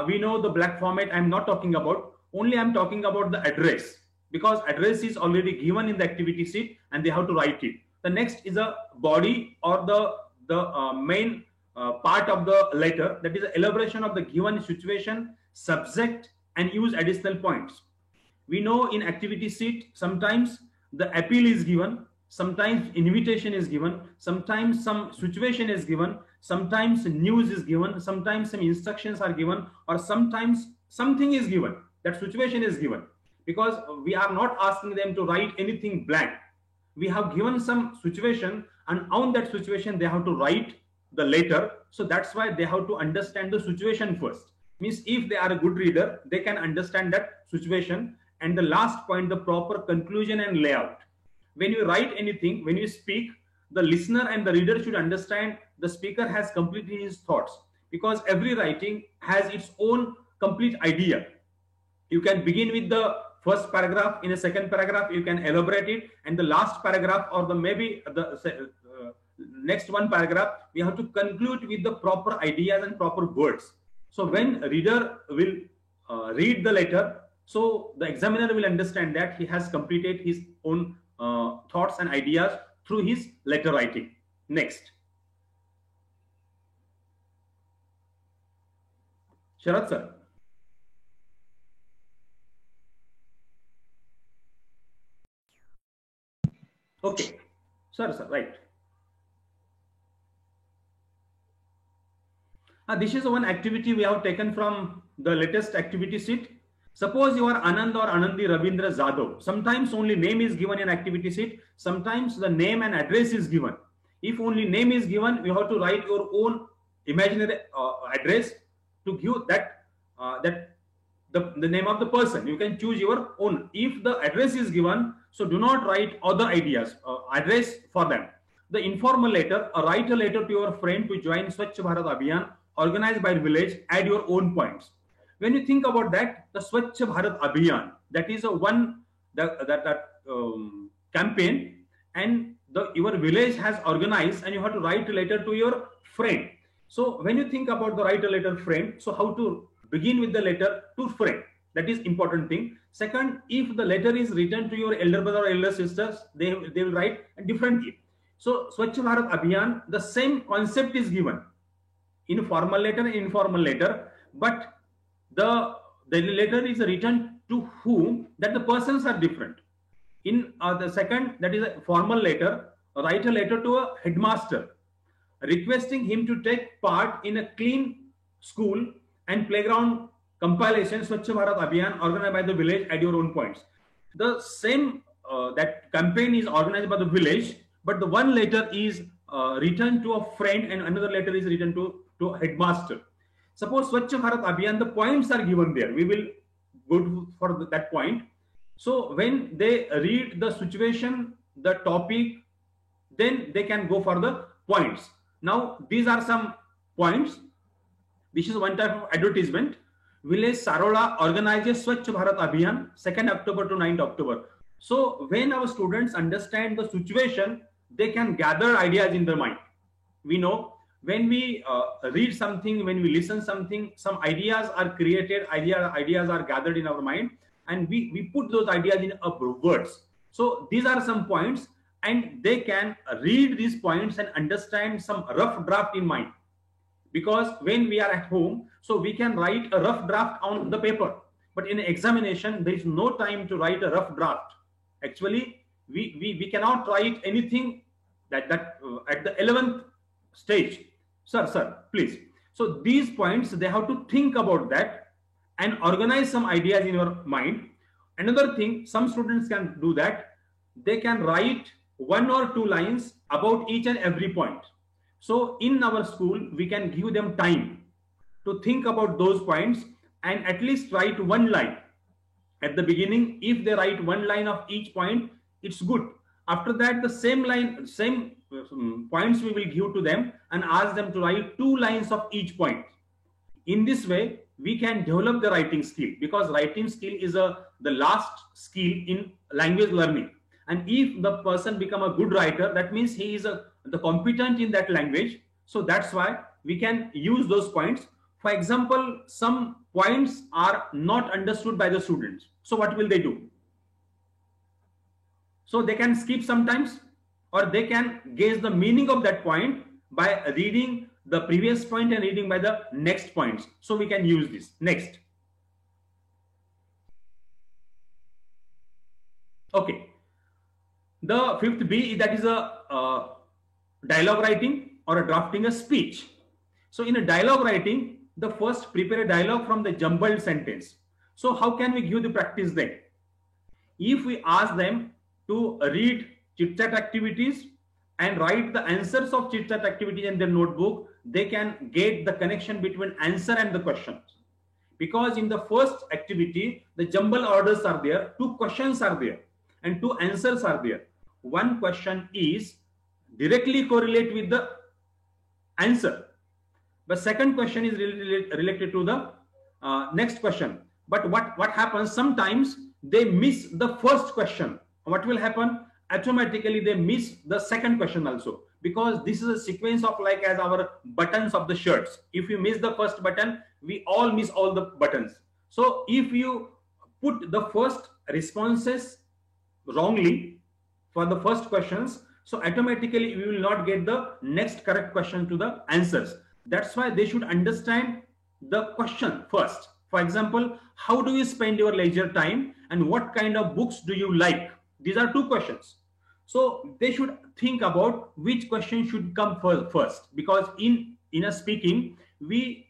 We know the black format I'm not talking about, only I'm talking about the address, because address is already given in the activity sheet and they have to write it. The next is a body or the main part of the letter, that is the elaboration of the given situation, subject, and use additional points. We know in activity sheet sometimes the appeal is given, sometimes invitation is given, sometimes some situation is given, sometimes news is given, sometimes some instructions are given, or sometimes something is given, that situation is given, because we are not asking them to write anything blank. We have given some situation, and on that situation they have to write the letter. So that's why they have to understand the situation first. Means if they are a good reader, they can understand that situation. And the last point, the proper conclusion and layout. When you write anything, when you speak, the listener and the reader should understand the speaker has completed his thoughts, because every writing has its own complete idea. You can begin with the first paragraph, in a second paragraph you can elaborate it, and the last paragraph or the maybe the next one paragraph we have to conclude with the proper ideas and proper words. So when a reader will read the letter, so the examiner will understand that he has completed his own thoughts and ideas through his letter writing. Next, Sharad sir. Okay, sir, right. This is one activity we have taken from the latest activity sheet. Suppose you are Anand or Anandi Ravindra Jadhav. Sometimes only name is given in activity sheet. Sometimes the name and address is given. If only name is given, you have to write your own imaginary address to give the name of the person. You can choose your own. If the address is given, so do not write other ideas, address for them. The informal letter, write a letter to your friend to join Swachh Bharat Abhiyan organized by village, add your own points. When you think about that, the Swachh Bharat Abhiyan, that is campaign, and your village has organized, and you have to write a letter to your friend. So when you think about the write a letter friend, so how to begin with the letter to friend, that is important thing. Second, if the letter is written to your elder brother or elder sisters, they will write differently. So Swachh Bharat Abhiyan, the same concept is given in formal letter and informal letter, but the letter is written to whom, that the persons are different. In the second, that is a formal letter, write a letter to a headmaster requesting him to take part in a clean school and playground compilation Swachh Bharat Abhiyan organized by the village at your own points. The same that campaign is organized by the village, but the one letter is written to a friend and another letter is written to a headmaster. Suppose Swachh Bharat Abhiyan, the points are given there. We will go for that point. So when they read the situation, the topic, then they can go for the points. Now, these are some points. This is one type of advertisement. Village Sarola organizes Swachh Bharat Abhiyan 2nd October to 9th October. So when our students understand the situation, they can gather ideas in their mind. We know when we read something, when we listen something, some ideas are created, ideas are gathered in our mind, and we put those ideas in words. So these are some points, and they can read these points and understand some rough draft in mind. Because when we are at home, so we can write a rough draft on the paper. But in examination, there is no time to write a rough draft. Actually, we cannot write anything that at the 11th stage. Sir, please. So these points, they have to think about that and organize some ideas in your mind. Another thing, some students can do that. They can write 1 or 2 lines about each and every point. So in our school, we can give them time to think about those points and at least write 1 line. At the beginning, if they write 1 line of each point, it's good. After that, the same points we will give to them and ask them to write 2 lines of each point. In this way, we can develop the writing skill, because writing skill is the last skill in language learning. And if the person become a good writer, that means he is the competent in that language. So that's why we can use those points. For example, some points are not understood by the students. So what will they do? So they can skip sometimes, or they can gauge the meaning of that point by reading the previous point and reading by the next points. So we can use this. Next. Okay. The 5th B, that is a dialogue writing or a drafting a speech. So in a dialogue writing, the first prepare a dialogue from the jumbled sentence. So how can we give the practice then? If we ask them to read chit-chat activities and write the answers of chit-chat activities in their notebook, they can get the connection between answer and the questions. Because in the first activity, the jumble orders are there, 2 questions are there, and 2 answers are there. One question is directly correlate with the answer. The second question is related to the next question. But what happens, sometimes they miss the first question. What will happen? Automatically they miss the second question also, because this is a sequence of like as our buttons of the shirts. If you miss the first button, we all miss all the buttons. So if you put the first responses wrongly for the first questions, so automatically we will not get the next correct question to the answers. That's why they should understand the question first. For example, how do you spend your leisure time and what kind of books do you like? These are 2 questions. So they should think about which question should come first, because in a speaking, we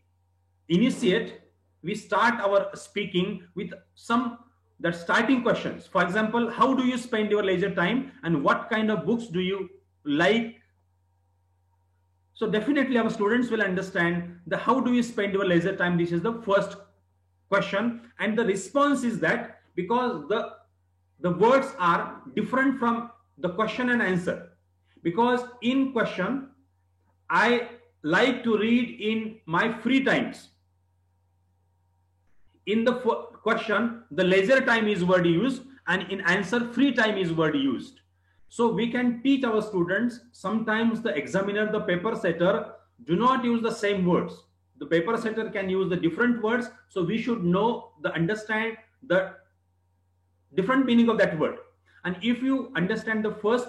start our speaking with some that starting questions. For example, how do you spend your leisure time and what kind of books do you like? So definitely our students will understand the how do you spend your leisure time. This is the first question, and the response is that because the words are different from the question and answer. Because in question, I like to read in my free times. In the question, the leisure time is word used, and in answer, free time is word used. So we can teach our students. Sometimes the examiner, the paper setter, do not use the same words. The paper setter can use the different words. So we should understand the different meaning of that word. And if you understand the first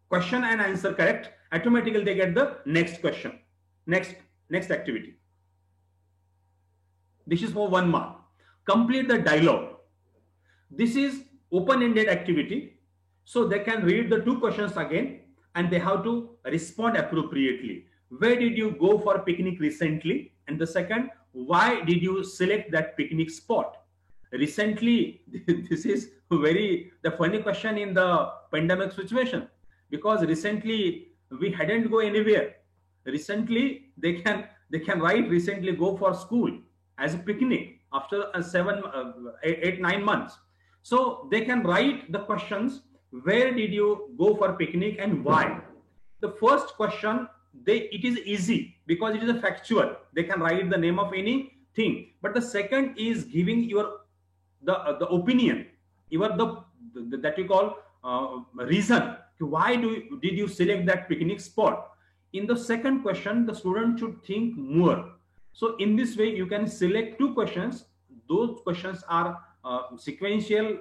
question and answer correct, automatically they get the next question, next activity. This is for 1 mark. Complete the dialogue. This is open-ended activity. So they can read the 2 questions again and they have to respond appropriately. Where did you go for picnic recently? And the second, why did you select that picnic spot? Recently, this is the funny question in the pandemic situation, because recently we hadn't go anywhere. Recently, they can write recently go for school as a picnic after 8, 9 months. So they can write the questions, where did you go for picnic and why? The first question, it is easy because it is a factual. They can write the name of anything. But the second is giving the opinion, that you call reason. Why did you select that picnic spot? In the second question, the student should think more. So in this way, you can select 2 questions. Those questions are sequential,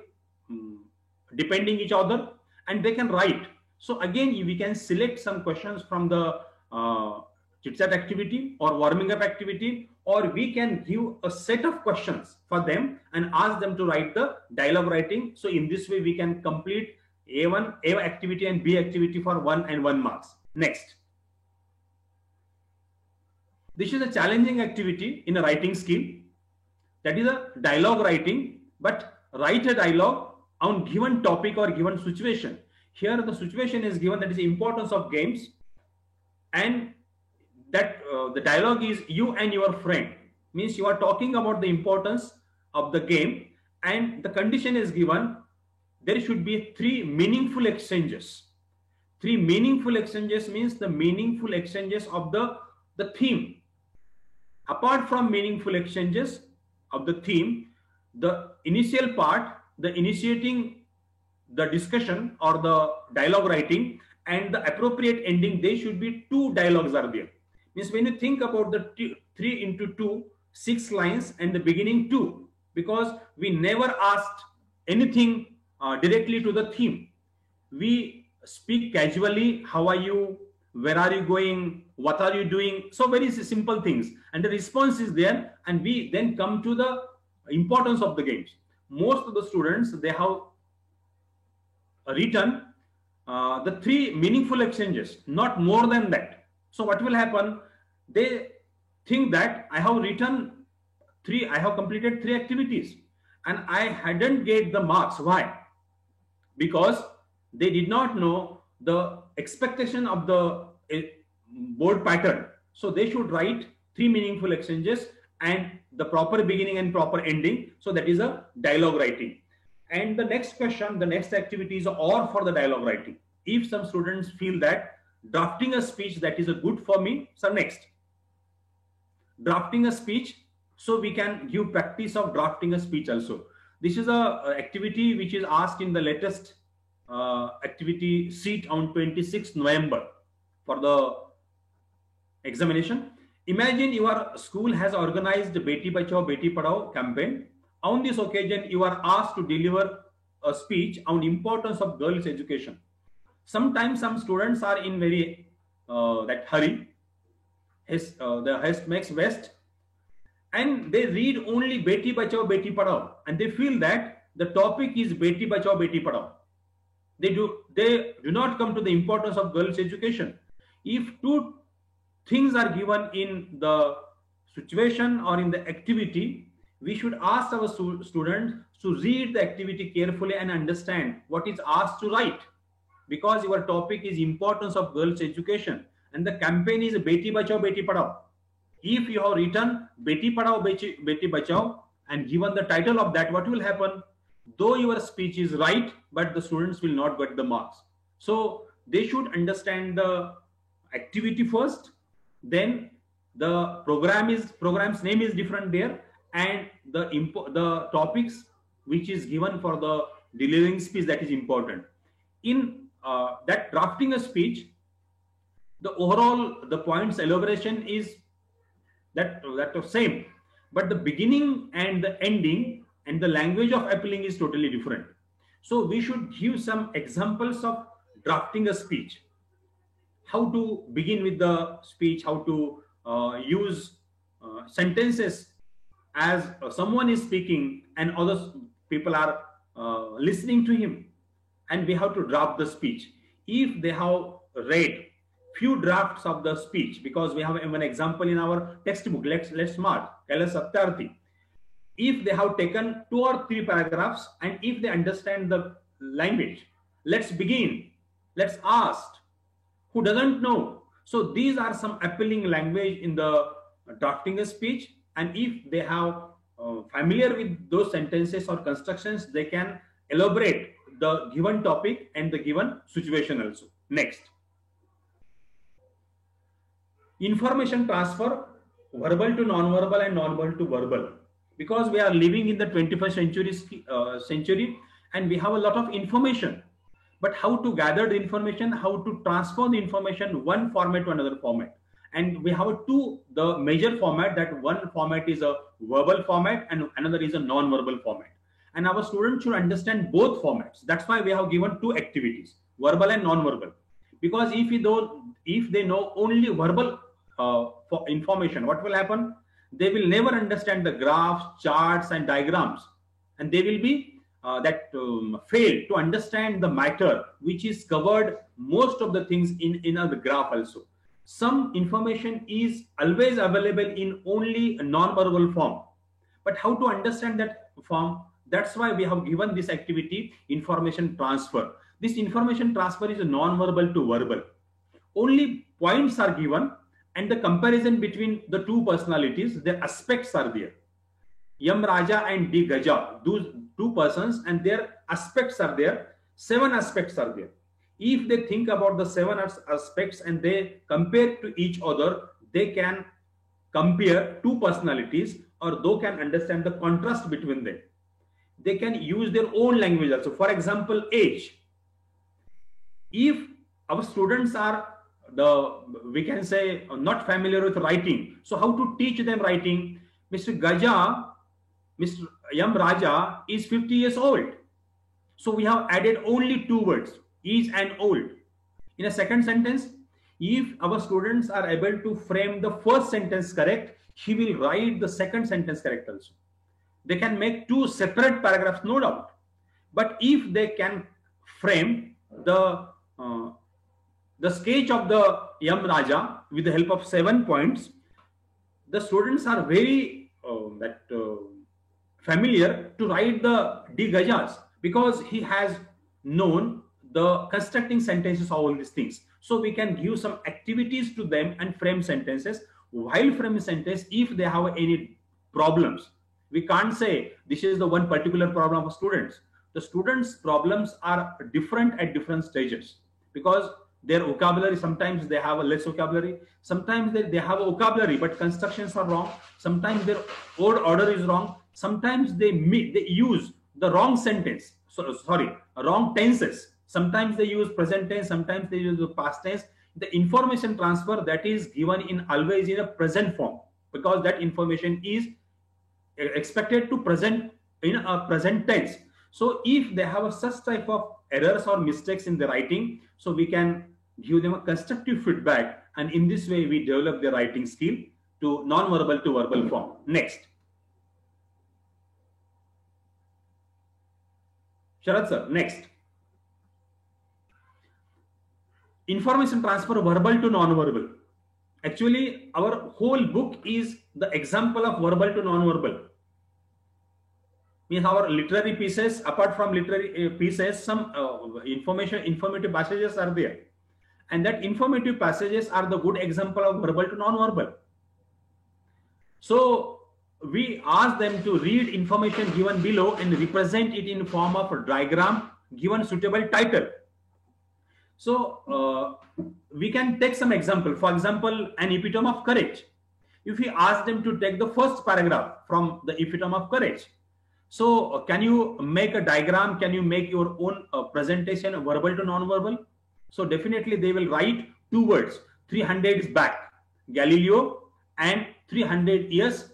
depending each other, and they can write. So again, we can select some questions from the chit chat activity or warming up activity, or we can give a set of questions for them and ask them to write the dialogue writing. So in this way we can complete A activity and B activity for 1 and 1 marks. Next, this is a challenging activity in a writing skill, that is a dialogue writing, but write a dialogue on given topic or given situation. Here the situation is given, that is the importance of games, and that the dialogue is you and your friend, means you are talking about the importance of the game, and the condition is given there should be 3 meaningful exchanges. 3 meaningful exchanges means the meaningful exchanges of the theme. Apart from meaningful exchanges of the theme, the initial part, the initiating the discussion or the dialogue writing, and the appropriate ending, they should be 2 dialogues are there. Means when you think about the 3 into 2, 6 lines, and the beginning 2, because we never asked anything directly to the theme. We speak casually, how are you, where are you going, what are you doing, so very simple things, and the response is there, and we then come to the importance of the games. Most of the students, they have written the 3 meaningful exchanges, not more than that. So what will happen, they think that I have completed 3 activities and I hadn't get the marks. Why? Because they did not know the expectation of the board pattern. So they should write 3 meaningful exchanges and the proper beginning and proper ending. So that is a dialogue writing. And the next question, the next activity is or for the dialogue writing. If some students feel that drafting a speech, that is a good for me, so next, drafting a speech, so we can give practice of drafting a speech also. This is a activity which is asked in the latest activity sheet on 26th November for the examination. Imagine your school has organized Beti Bachao Beti Padhao campaign. On this occasion, you are asked to deliver a speech on the importance of girls' education. Sometimes some students are in very hurry. The haste makes waste, and they read only Beti Bachao Beti Padhao, and they feel that the topic is Beti Bachao Beti Padhao. They do not come to the importance of girls' education. If 2 things are given in the situation or in the activity, we should ask our students to read the activity carefully and understand what is asked to write, because your topic is importance of girls' education and the campaign is Beti Bachao Beti Padhao. If you have written Beti Padhao Beti Bachao and given the title of that, what will happen? Though your speech is right, but the students will not get the marks. So they should understand the activity first, then the program's name is different there, and the topics which is given for the delivering speech, that is important. In that drafting a speech, the overall the points elaboration is that same, but the beginning and the ending and the language of appealing is totally different. So we should give some examples of drafting a speech, how to begin with the speech, how to use sentences as someone is speaking and other people are listening to him, and we have to draft the speech. If they have read few drafts of the speech, because we have an example in our textbook, let's mark Kailash Satyarthi. If they have taken 2 or 3 paragraphs, and if they understand the language, let's begin, let's ask, who doesn't know? So these are some appealing language in the drafting a speech, and if they have familiar with those sentences or constructions, they can elaborate the given topic and the given situation also. Next, information transfer, verbal to non-verbal and non-verbal to verbal, because we are living in the 21st century and we have a lot of information, but how to gather the information, how to transfer the information one format to another format. And we have the major format, that one format is a verbal format and another is a non-verbal format, and our students should understand both formats. That's why we have given 2 activities, verbal and non-verbal, because if they know only verbal for information, what will happen? They will never understand the graphs, charts, and diagrams, and they will be fail to understand the matter which is covered most of the things in a graph also. Some information is always available in only a non-verbal form, but how to understand that form? That's why we have given this activity, information transfer. This information transfer is a non-verbal to verbal. Only points are given and the comparison between the two personalities, their aspects are there. Yam Raja and D Gaja, those two persons, and their aspects are there. 7 aspects are there. If they think about the 7 aspects and they compare to each other, they can compare two personalities, or they can understand the contrast between them. They can use their own language also. For example, age. If our students are we can say not familiar with writing, so how to teach them writing? Mr. Gaja, Mr. Yam Raja is 50 years old. So we have added only 2 words, is and old. In a second sentence, if our students are able to frame the first sentence correct, he will write the second sentence correct also. They can make 2 separate paragraphs, no doubt. But if they can frame the sketch of the Yam Raja with the help of 7 points, the students are very familiar to write the D Gajas, because he has known the constructing sentences of all these things. So we can give some activities to them and frame sentences. While framing sentence, if they have any problems, we can't say this is the one particular problem of students. The students' problems are different at different stages, because their vocabulary, sometimes they have a less vocabulary, sometimes they have a vocabulary but constructions are wrong, sometimes their word order is wrong, sometimes they use the wrong sentence, wrong tenses, sometimes they use present tense, sometimes they use the past tense. The information transfer that is given in always in a present form, because that information is expected to present in a present tense. So if they have such type of errors or mistakes in the writing, so we can give them a constructive feedback, and in this way we develop the writing skill to non-verbal to verbal form. Next. Sharad sir, next. Information transfer verbal to non-verbal. Actually, our whole book is the example of verbal to non-verbal. Means our literary pieces, apart from literary pieces, some informative passages are there. And that informative passages are the good example of verbal to non-verbal. So we ask them to read information given below and represent it in form of a diagram given suitable title. So we can take some example. For example, an epitome of courage. If we ask them to take the first paragraph from the epitome of courage, so can you make a diagram? Can you make your own presentation verbal to non-verbal? So definitely they will write 2 words. 300 is back, Galileo, and 300 years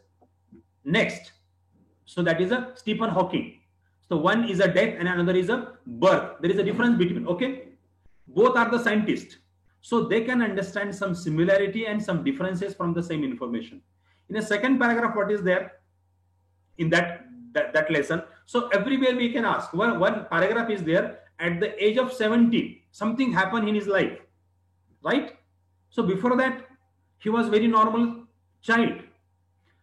next. So that is a Stephen Hawking. So one is a death and another is a birth. There is a difference between, okay? Both are the scientists. So they can understand some similarity and some differences from the same information. In a second paragraph, what is there in that lesson? So everywhere we can ask, one paragraph is there. At the age of 17, something happened in his life, right? So before that, he was very normal child.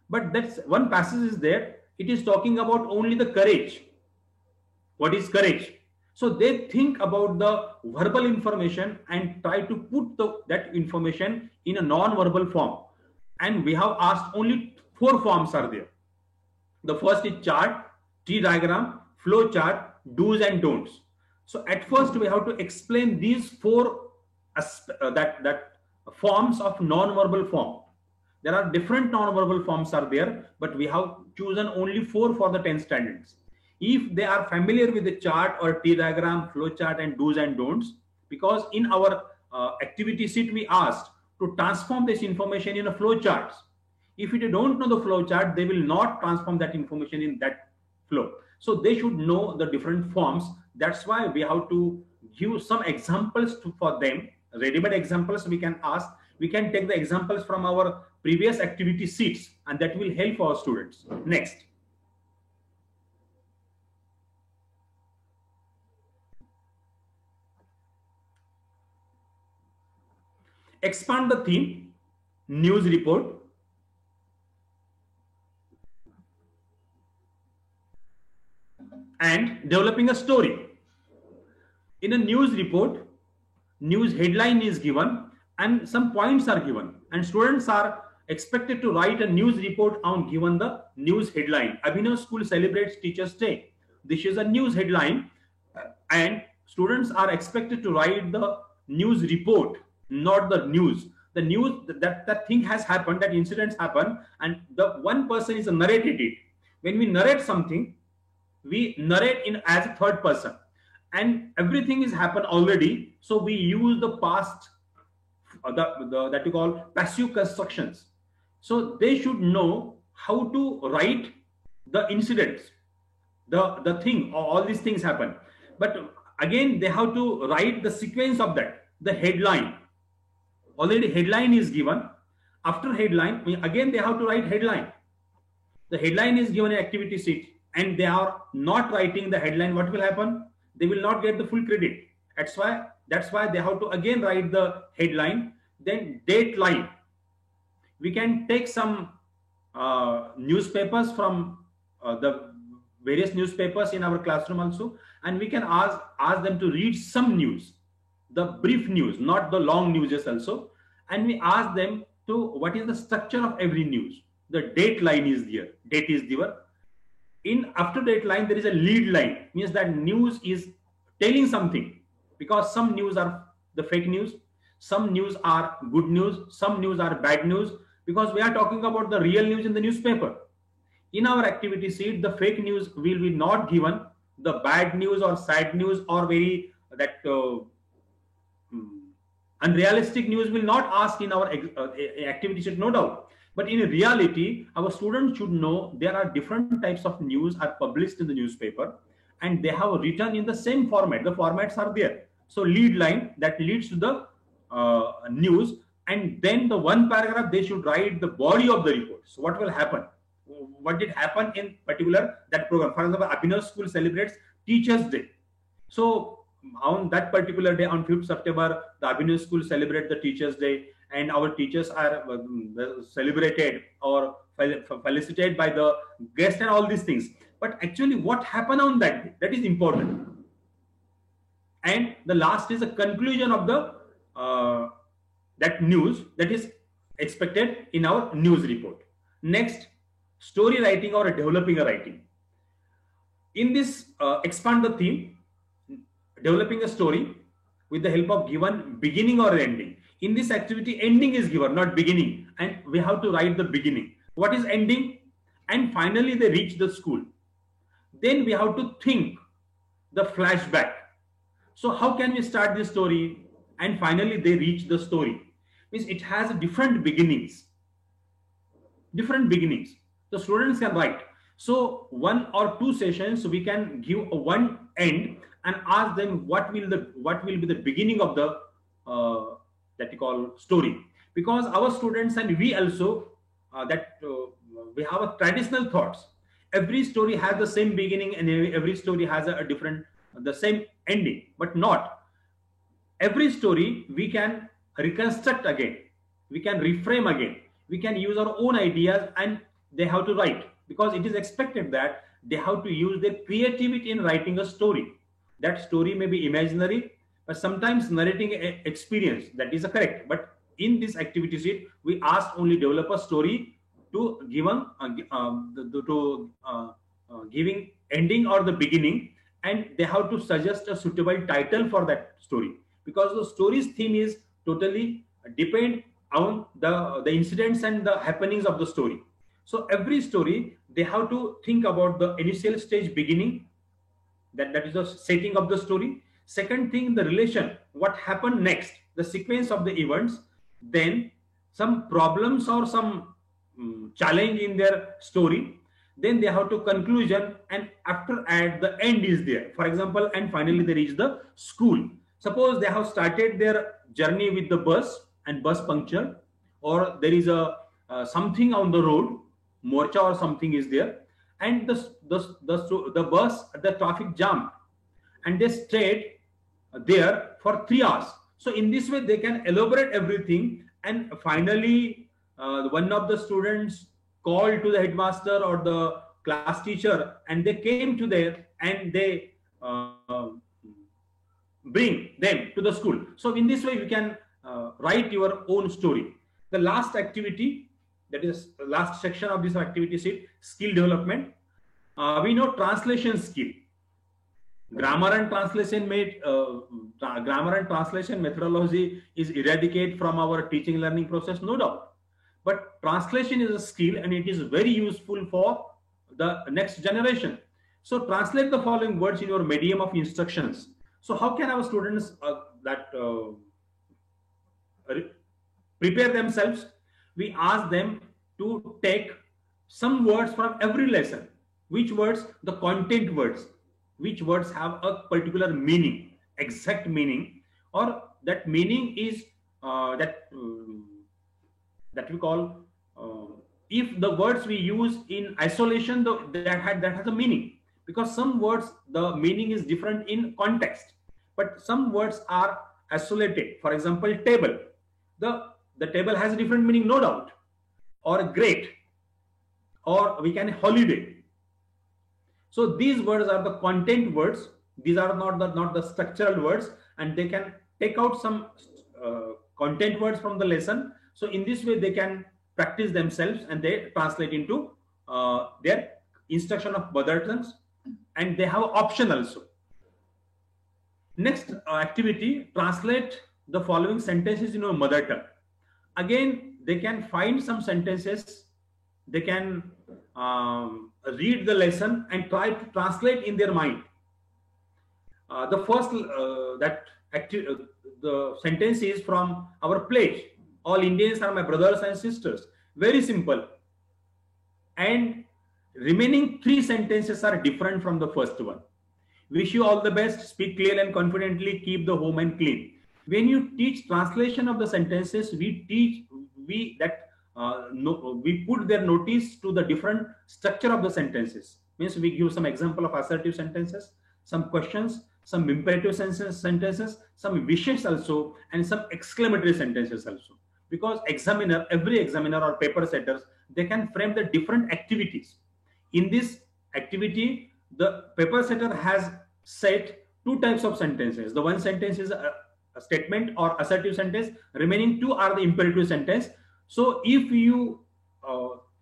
But that's one passage is there. It is talking about only the courage. What is courage? So they think about the verbal information and try to put that information in a non-verbal form. And we have asked only 4 forms are there. The first is chart, tree diagram, flow chart, do's and don'ts. So at first we have to explain these 4 forms of non-verbal form. There are different non-verbal forms are there, but we have chosen only 4 for the 10 standards. If they are familiar with the chart or tree diagram, flow chart and do's and don'ts, because in our activity sheet we asked to transform this information in a flow chart. If you don't know the flow chart, they will not transform that information in that flow. So they should know the different forms. That's why we have to give some examples for them, ready-made examples we can ask. We can take the examples from our previous activity sheets, and that will help our students. Next. Expand the theme, news report. And developing a story. In a news report, news headline is given and some points are given, and students are expected to write a news report on given the news headline. Abhinav School celebrates Teachers Day. This is a news headline, and students are expected to write the news report, not the news. The news, that thing has happened, that incidents happen, and the one person is narrated it. When we narrate something, we narrate in as a third person, and everything is happened already. So we use the past, that you call passive constructions. So they should know how to write the incidents, the thing, all these things happen. But again, they have to write the sequence of that, the headline. Already headline is given. After headline, again they have to write headline. The headline is given an activity sheet, and they are not writing the headline. What will happen? They will not get the full credit. That's why they have to again write the headline. Then date line. We can take some newspapers from the various newspapers in our classroom also, and we can ask them to read some news, the brief news, not the long news also. And we ask them to, what is the structure of every news? The date line is there. Date is given. In after date line, there is a lead line, means that news is telling something, because some news are the fake news, some news are good news, some news are bad news, because we are talking about the real news in the newspaper. In our activity sheet, the fake news will be not given. The bad news or sad news or very unrealistic news will not ask in our activity sheet, no doubt. But in reality, our students should know there are different types of news are published in the newspaper, and they have written in the same format. The formats are there. So lead line, that leads to the news, and then the one paragraph they should write the body of the report. So what will happen? What did happen in particular that program? For example, Abhinav School celebrates Teachers Day. So on that particular day, on 5th September, the Abhinav School celebrate the Teachers Day, and our teachers are celebrated or felicitated by the guests and all these things. But actually what happened on that day, that is important. And the last is a conclusion of the that news that is expected in our news report. Next, story writing or developing a writing. In this expand the theme, developing a story with the help of given beginning or ending. In this activity, ending is given, not beginning, and we have to write the beginning. What is ending? And finally they reach the school. Then we have to think the flashback. So how can we start this story? And finally they reach the story. Means it has different beginnings. Different beginnings. The students can write. So 1 or 2 sessions we can give a one end and ask them what will be the beginning of the that you call story. Because our students and we also we have a traditional thoughts. Every story has the same beginning and every story has a different, the same ending, but not. Every story we can reconstruct again, we can reframe again, we can use our own ideas, and they have to write, because it is expected that they have to use their creativity in writing a story. That story may be imaginary, but sometimes narrating experience, that is correct. But in this activity sheet, we ask only develop a story to given giving ending or the beginning, and they have to suggest a suitable title for that story, because the story's theme is totally depend on the incidents and the happenings of the story. So every story they have to think about the initial stage, beginning, that is the setting of the story. Second thing, the relation, what happened next, the sequence of the events, then some problems or some challenge in their story, then they have to conclusion, and after at the end is there. For example, and finally they reach the school. Suppose they have started their journey with the bus, and bus puncture, or there is a something on the road, morcha or something is there, and the bus, the traffic jam, and they stayed there for 3 hours. So in this way, they can elaborate everything, and finally, one of the students called to the headmaster or the class teacher, and they came to there and they bring them to the school. So in this way, you can write your own story. The last activity, that is the last section of this activity sheet, skill development. We know translation skill. Grammar and translation methodology is eradicate from our teaching learning process, no doubt. But translation is a skill and it is very useful for the next generation. So translate the following words in your medium of instructions. So how can our students prepare themselves? We ask them to take some words from every lesson. Which words? The content words. Which words have a particular meaning, exact meaning, or that meaning is that we call, if the words we use in isolation, that has a meaning, because some words, the meaning is different in context, but some words are isolated. For example, table. The table has a different meaning, no doubt, or great, or we can holiday. So these words are the content words. These are not the structural words, and they can take out some content words from the lesson. So in this way, they can practice themselves and they translate into their instruction of mother tongues, and they have option also. Next activity, translate the following sentences in your mother tongue. Again, they can find some sentences. They can read the lesson and try to translate in their mind. The first the sentence is from our pledge. All Indians are my brothers and sisters. Very simple. And remaining 3 sentences are different from the first one. Wish you all the best. Speak clearly and confidently. Keep the home and clean. When you teach translation of the sentences, we put their notice to the different structure of the sentences. Means we give some example of assertive sentences, some questions, some imperative sentences, some wishes also, and some exclamatory sentences also. Because every examiner or paper setters, they can frame the different activities. In this activity, the paper setter has set 2 types of sentences. The one sentence is a statement or assertive sentence. Remaining 2 are the imperative sentence. So if you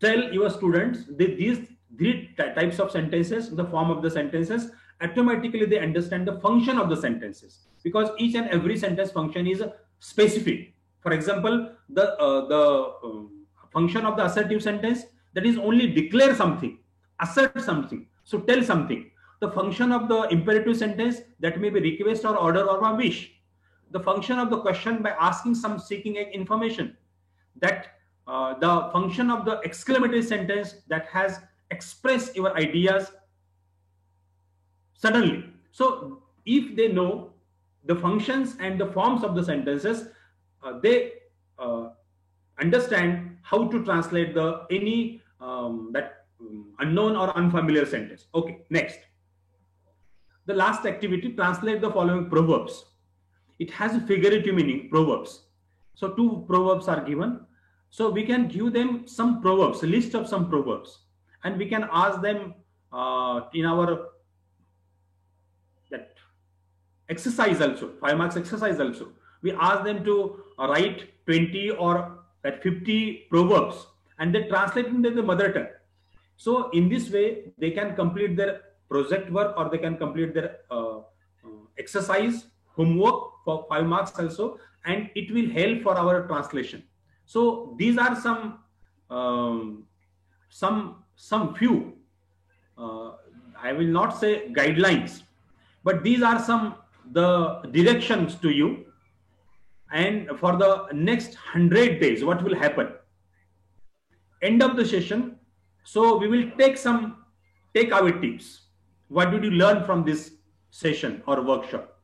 tell your students that these 3 types of sentences, the form of the sentences, automatically they understand the function of the sentences, because each and every sentence function is specific. For example, the function of the assertive sentence, that is only declare something, assert something, so tell something. The function of the imperative sentence, that may be request or order or a wish. The function of the question, by asking some, seeking information. That the function of the exclamatory sentence, that has expressed your ideas suddenly. So if they know the functions and the forms of the sentences, they understand how to translate any unknown or unfamiliar sentence. Okay, next. The last activity, translate the following proverbs. It has a figurative meaning, proverbs. So 2 proverbs are given. So we can give them some proverbs, a list of some proverbs, and we can ask them in our exercise also, 5 marks exercise also. We ask them to write 20 or 50 proverbs, and they translate into the mother tongue. So in this way, they can complete their project work, or they can complete their exercise, homework for 5 marks also, and it will help for our translation. So these are some few, I will not say guidelines, but these are the directions to you. And for the next 100 days, what will happen? End of the session. So we will take some takeaway tips. What did you learn from this session or workshop?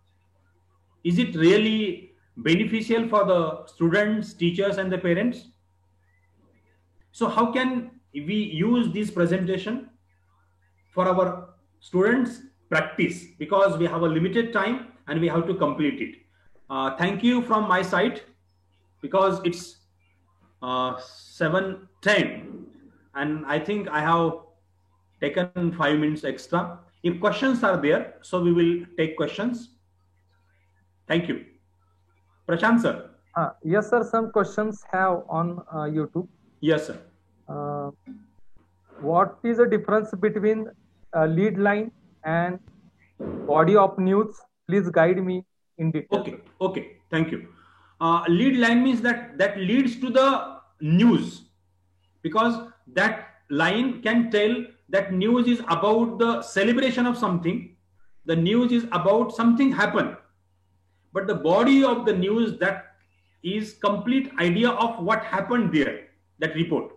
Is it really beneficial for the students, teachers, and the parents. So how can we use this presentation for our students practice, because we have a limited time and we have to complete it. Thank you from my side, because it's 7:10 and I think I have taken 5 minutes extra. If questions are there, so we will take questions. Thank you. Prashant sir. Yes, sir. Some questions have on YouTube. Yes, sir. What is the difference between lead line and body of news? Please guide me in detail. Okay. Thank you. Lead line means that leads to the news, because that line can tell that news is about the celebration of something. The news is about something happened, but the body of the news, that is complete idea of what happened there, that report,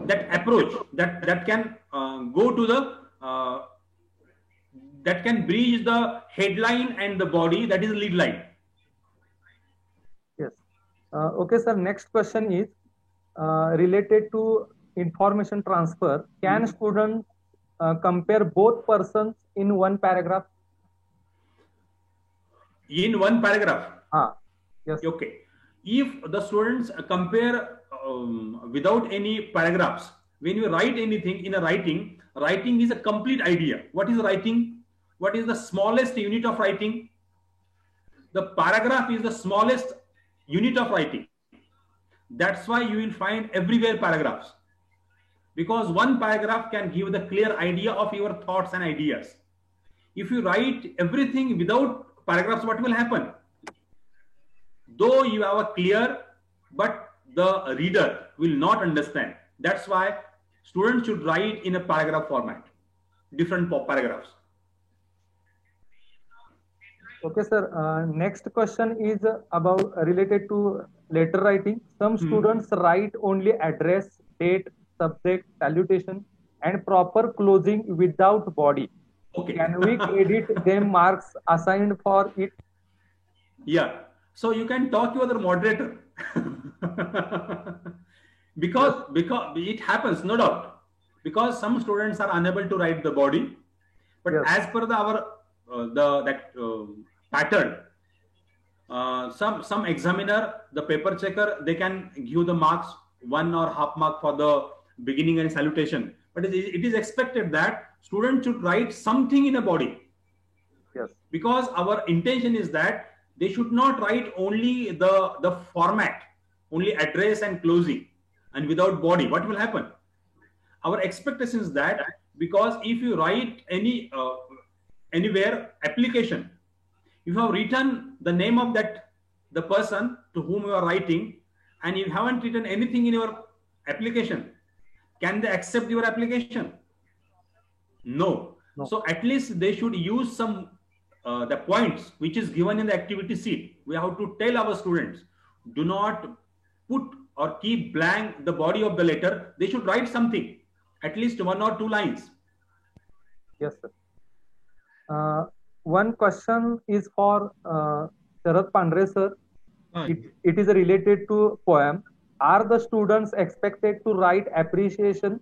that approach, that can go to the that can bridge the headline and the body, that is lead line. Yes. Okay, sir. Next question is related to information transfer. Can students compare both persons in one paragraph? In one paragraph? Yes. Okay. If the students compare without any paragraphs, when you write anything in a writing is a complete idea. What is writing? What is the smallest unit of writing? The paragraph is the smallest unit of writing. That's why you will find everywhere paragraphs, because one paragraph can give the clear idea of your thoughts and ideas. If you write everything without paragraphs, what will happen? Though you have a clear, but the reader will not understand. That's why students should write in a paragraph format, different paragraphs. Okay, sir. Next question is about related to letter writing. Some students write only address, date, subject, salutation, and proper closing without body. Okay. Can we credit them marks assigned for it? Yeah. So you can talk to other moderator. because it happens, no doubt. Because some students are unable to write the body, but as per our pattern, some examiner, the paper checker, they can give the marks 1 or half mark for the beginning and salutation. But it is expected that students should write something in a body. Yes. Because our intention is that they should not write only the format, only address and closing, and without body. What will happen? Our expectation is that, because if you write anywhere application, if you have written the name of the person to whom you are writing, and you haven't written anything in your application, can they accept your application? No. So at least they should use some the points which is given in the activity sheet. We have to tell our students, do not put or keep blank the body of the letter. They should write something, at least 1 or 2 lines. Yes, sir. One question is for Sharad Pandre, sir. It is related to poem. Are the students expected to write appreciation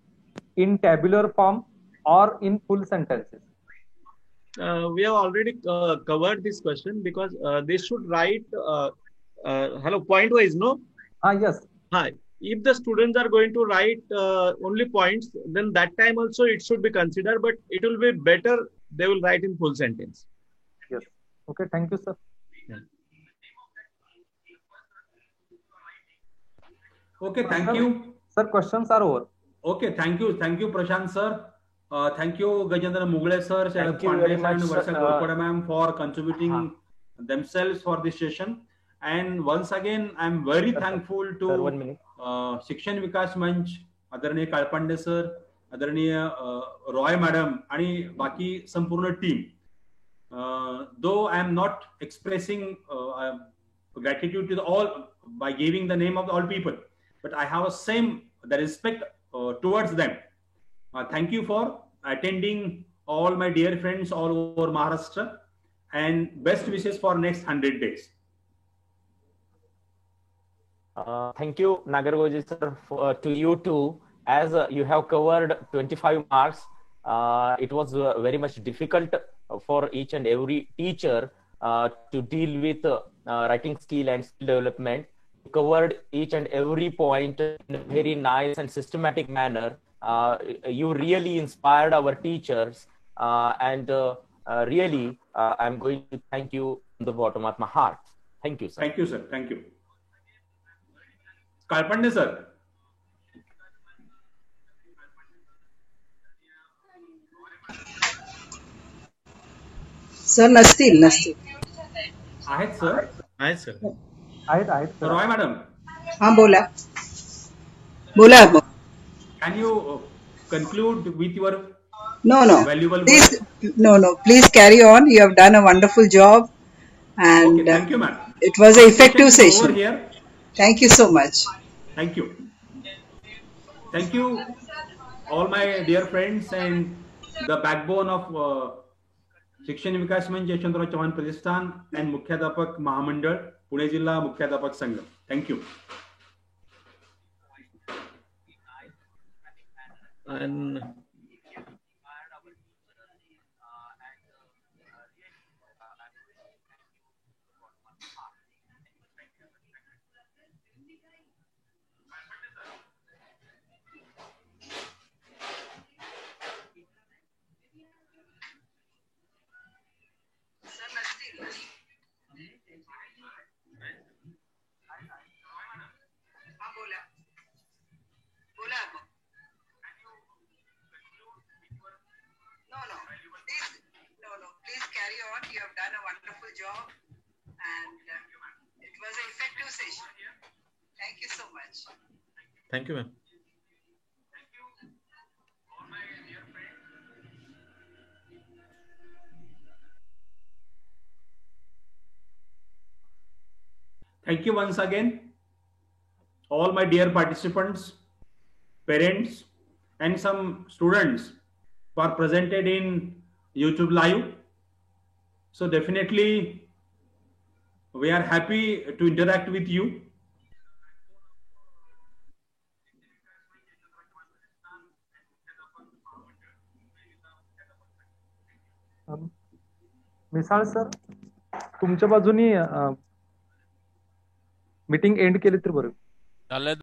in tabular form or in full sentences? We have already covered this question, because they should write point wise, no? Yes. Hi. If the students are going to write only points, then that time also it should be considered, but it will be better they will write in full sentence. Yes. Okay. Thank you, sir. Yeah. Okay. Thank you. Sir, questions are over. Okay. Thank you. Thank you, Prashant sir. Thank you, Gajendra Mugle sir, Thank you very much, Varsha ma'am, for contributing themselves for this session. And once again, I'm very thankful to Shikshan Vikas Manch, आदरणीय Kalpande sir, आदरणीय Roy madam आणि बाकी संपूर्ण team. Though I am not expressing gratitude to all by giving the name of all people, but I have the respect towards them. Thank you for attending, all my dear friends all over Maharashtra. and best wishes for next 100 days. Thank you, Nagargoji sir, to you too. As you have covered 25 marks, it was very much difficult for each and every teacher to deal with writing skill and skill development. You covered each and every point in a very nice and systematic manner. You really inspired our teachers, and really, I'm going to thank you from the bottom of my heart. Thank you, sir. Thank you, sir. Thank you. Kalpande sir. Sir नसतील आहेत sir. Hi, sir. आहेत sir. Roy madam. हाँ बोला Can you conclude with your no valuable please words? please carry on. You have done a wonderful job and Okay, thank you, ma'am. it was an effective Session is over session. here. Thank you so much. Thank you. Thank you, all my dear friends and the backbone of शिक्षण विकास मंच यशवंतराव चव्हाण प्रतिष्ठान and मुख्याध्यापक महामंडळ पुणे जिल्हा मुख्याध्यापक संघ. Thank you. And Please carry on. You have done a wonderful job and it was an effective session. Thank you so much. thank you, ma'am. Thank you once again, all my dear participants, parents, and some students who are presented in YouTube Live. So definitely, we are happy to interact with you. Misal sir, तुमच्या बाजूनी meeting and केली तर बरं.